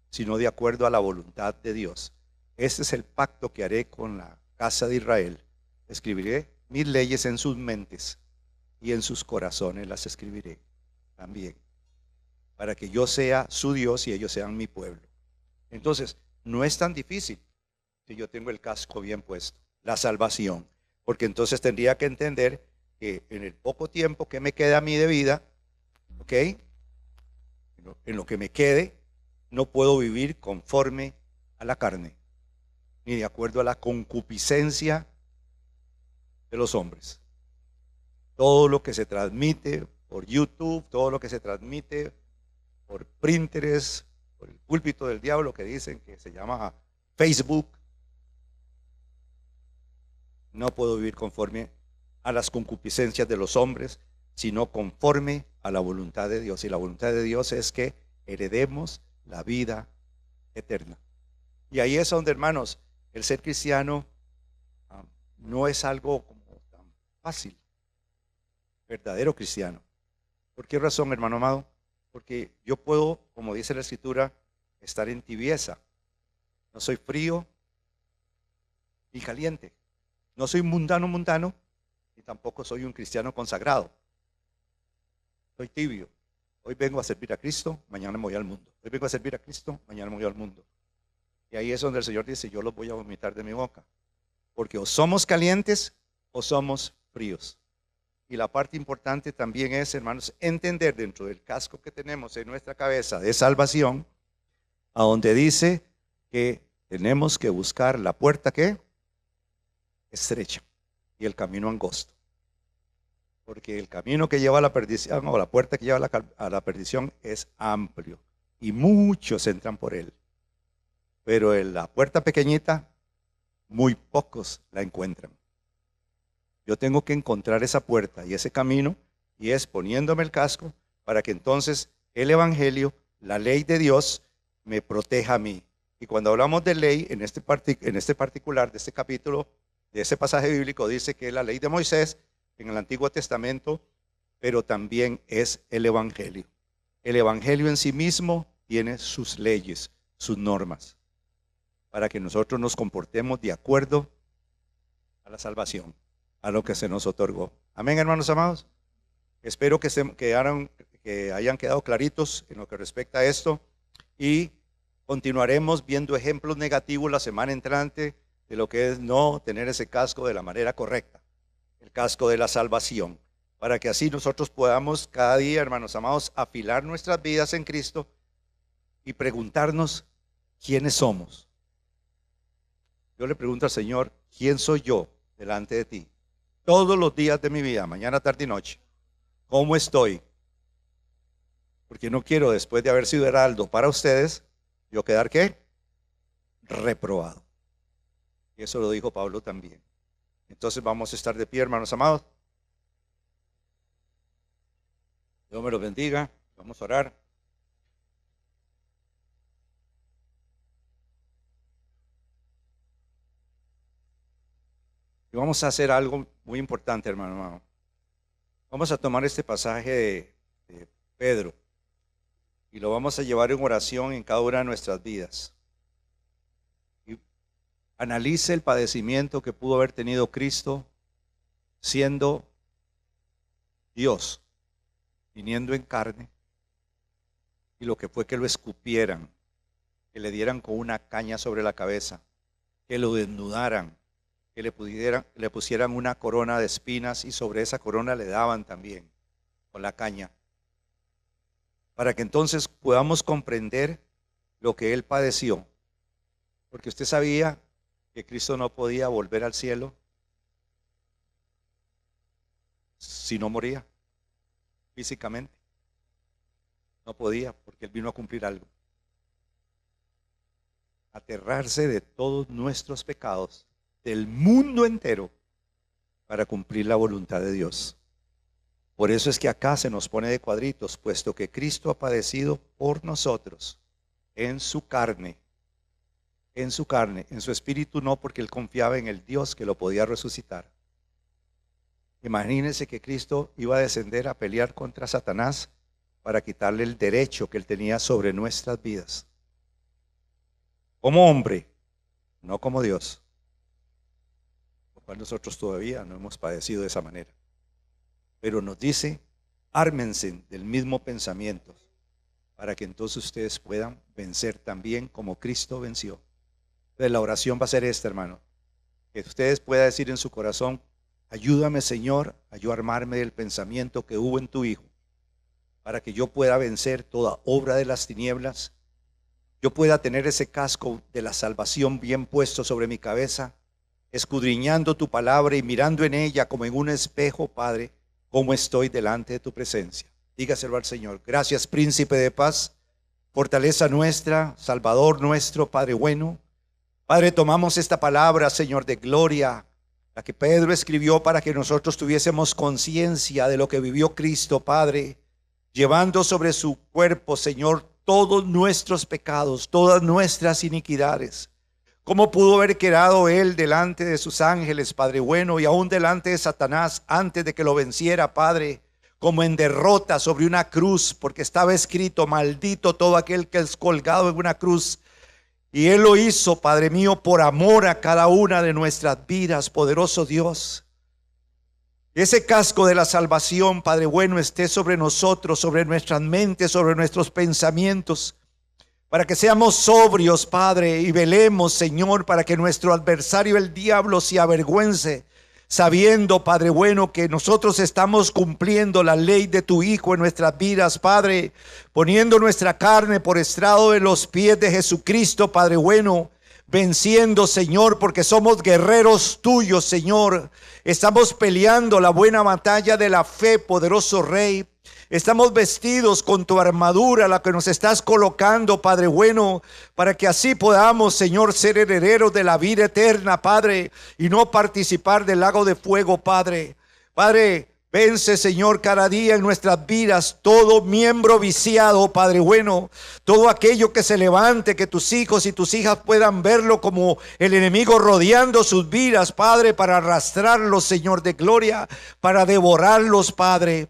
sino de acuerdo a la voluntad de Dios. Este es el pacto que haré con la casa de Israel. Escribiré mis leyes en sus mentes y en sus corazones las escribiré también, para que yo sea su Dios y ellos sean mi pueblo. Entonces, no es tan difícil si yo tengo el casco bien puesto, la salvación. Porque entonces tendría que entender que en el poco tiempo que me queda a mí de vida, ¿ok? En lo que me quede, no puedo vivir conforme a la carne, ni de acuerdo a la concupiscencia de los hombres. Todo lo que se transmite por YouTube, todo lo que se transmite por Pinterest, por el púlpito del diablo que dicen que se llama Facebook, no puedo vivir conforme a las concupiscencias de los hombres, sino conforme a la voluntad de Dios. Y la voluntad de Dios es que heredemos la vida eterna. Y ahí es donde, hermanos, el ser cristiano no es algo como tan fácil. Verdadero cristiano. ¿Por qué razón, hermano amado? Porque yo puedo, como dice la Escritura, estar en tibieza. No soy frío ni caliente. No soy mundano, y tampoco soy un cristiano consagrado. Soy tibio. Hoy vengo a servir a Cristo, mañana me voy al mundo. Hoy vengo a servir a Cristo, mañana me voy al mundo. Y ahí es donde el Señor dice, yo los voy a vomitar de mi boca. Porque o somos calientes o somos fríos. Y la parte importante también es, hermanos, entender dentro del casco que tenemos en nuestra cabeza de salvación, a donde dice que tenemos que buscar la puerta que estrecha y el camino angosto. Porque el camino que lleva a la perdición, o la puerta que lleva a la perdición, es amplio y muchos entran por él. Pero en la puerta pequeñita, muy pocos la encuentran. Yo tengo que encontrar esa puerta y ese camino, y es poniéndome el casco para que entonces el evangelio, la ley de Dios, me proteja a mí. Y cuando hablamos de ley, en este particular, de este capítulo, de ese pasaje bíblico, dice que es la ley de Moisés en el Antiguo Testamento, pero también es el evangelio. El evangelio en sí mismo tiene sus leyes, sus normas, para que nosotros nos comportemos de acuerdo a la salvación, a lo que se nos otorgó. Amén, hermanos amados. Espero que hayan quedado claritos en lo que respecta a esto, y continuaremos viendo ejemplos negativos la semana entrante de lo que es no tener ese casco de la manera correcta, el casco de la salvación, para que así nosotros podamos cada día, hermanos amados, afilar nuestras vidas en Cristo y preguntarnos quiénes somos. Yo le pregunto al Señor, ¿quién soy yo delante de ti? Todos los días de mi vida, mañana, tarde y noche. ¿Cómo estoy? Porque no quiero, después de haber sido heraldo para ustedes, yo quedar ¿qué? Reprobado. Y eso lo dijo Pablo también. Entonces vamos a estar de pie, hermanos amados. Dios me los bendiga. Vamos a orar. Y vamos a hacer algo muy importante, hermano amado. Vamos a tomar este pasaje de Pedro y lo vamos a llevar en oración en cada una de nuestras vidas. Y analice el padecimiento que pudo haber tenido Cristo siendo Dios, viniendo en carne, y lo que fue que lo escupieran, que le dieran con una caña sobre la cabeza, que lo desnudaran, que le pusieran una corona de espinas, y sobre esa corona le daban también con la caña, para que entonces podamos comprender lo que él padeció. Porque usted sabía que Cristo no podía volver al cielo si no moría físicamente. No podía, porque él vino a cumplir algo: aterrarse de todos nuestros pecados del mundo entero para cumplir la voluntad de Dios. Por eso es que acá se nos pone de cuadritos: puesto que Cristo ha padecido por nosotros en su carne, en su espíritu no, porque él confiaba en el Dios que lo podía resucitar. Imagínense que Cristo iba a descender a pelear contra Satanás para quitarle el derecho que él tenía sobre nuestras vidas. Como hombre, no como Dios. Lo cual nosotros todavía no hemos padecido de esa manera. Pero nos dice, ármense del mismo pensamiento. para que entonces ustedes puedan vencer también como Cristo venció. Entonces la oración va a ser esta, hermano, que ustedes puedan decir en su corazón: ayúdame, Señor, a yo armarme del pensamiento que hubo en tu Hijo, para que yo pueda vencer toda obra de las tinieblas, yo pueda tener ese casco de la salvación bien puesto sobre mi cabeza, escudriñando tu palabra y mirando en ella como en un espejo, Padre, cómo estoy delante de tu presencia. Dígaselo al Señor. Gracias, Príncipe de paz, fortaleza nuestra, Salvador nuestro, Padre bueno. Padre, tomamos esta palabra, Señor, de gloria, la que Pedro escribió para que nosotros tuviésemos conciencia de lo que vivió Cristo, Padre, llevando sobre su cuerpo, Señor, todos nuestros pecados, todas nuestras iniquidades. ¿Cómo pudo haber quedado Él delante de sus ángeles, Padre bueno, y aún delante de Satanás antes de que lo venciera, Padre, como en derrota sobre una cruz? Porque estaba escrito: maldito todo aquel que es colgado en una cruz. Y Él lo hizo, Padre mío, por amor a cada una de nuestras vidas, poderoso Dios. Ese casco de la salvación, Padre bueno, esté sobre nosotros, sobre nuestras mentes, sobre nuestros pensamientos, para que seamos sobrios, Padre, y velemos, Señor, para que nuestro adversario, el diablo, se avergüence, sabiendo, Padre bueno, que nosotros estamos cumpliendo la ley de tu Hijo en nuestras vidas, Padre, poniendo nuestra carne por estrado de los pies de Jesucristo, Padre bueno, venciendo, Señor, porque somos guerreros tuyos, Señor. Estamos peleando la buena batalla de la fe, poderoso Rey. Estamos vestidos con tu armadura, la que nos estás colocando, Padre bueno, para que así podamos, Señor, ser herederos de la vida eterna, Padre, y no participar del lago de fuego, Padre. Padre, vence, Señor, cada día en nuestras vidas todo miembro viciado, Padre bueno, todo aquello que se levante, que tus hijos y tus hijas puedan verlo como el enemigo rodeando sus vidas, Padre, para arrastrarlos, Señor de gloria, para devorarlos, Padre.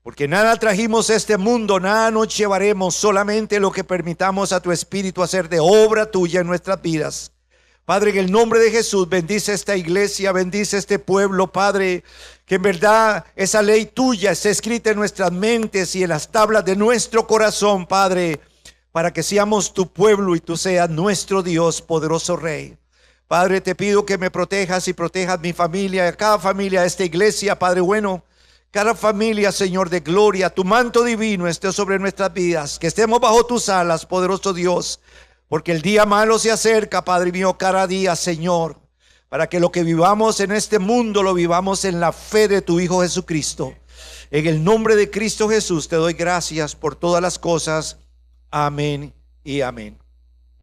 Porque nada trajimos a este mundo, nada nos llevaremos, solamente lo que permitamos a tu Espíritu hacer de obra tuya en nuestras vidas. Padre, en el nombre de Jesús, bendice esta iglesia, bendice este pueblo, Padre, que en verdad esa ley tuya esté escrita en nuestras mentes y en las tablas de nuestro corazón, Padre, para que seamos tu pueblo y tú seas nuestro Dios, poderoso Rey. Padre, te pido que me protejas y protejas mi familia, a cada familia de esta iglesia, Padre bueno. Cada familia, Señor de gloria, tu manto divino esté sobre nuestras vidas, que estemos bajo tus alas, poderoso Dios, porque el día malo se acerca, Padre mío, cada día, Señor, para que lo que vivamos en este mundo lo vivamos en la fe de tu Hijo Jesucristo. En el nombre de Cristo Jesús te doy gracias por todas las cosas. Amén y amén.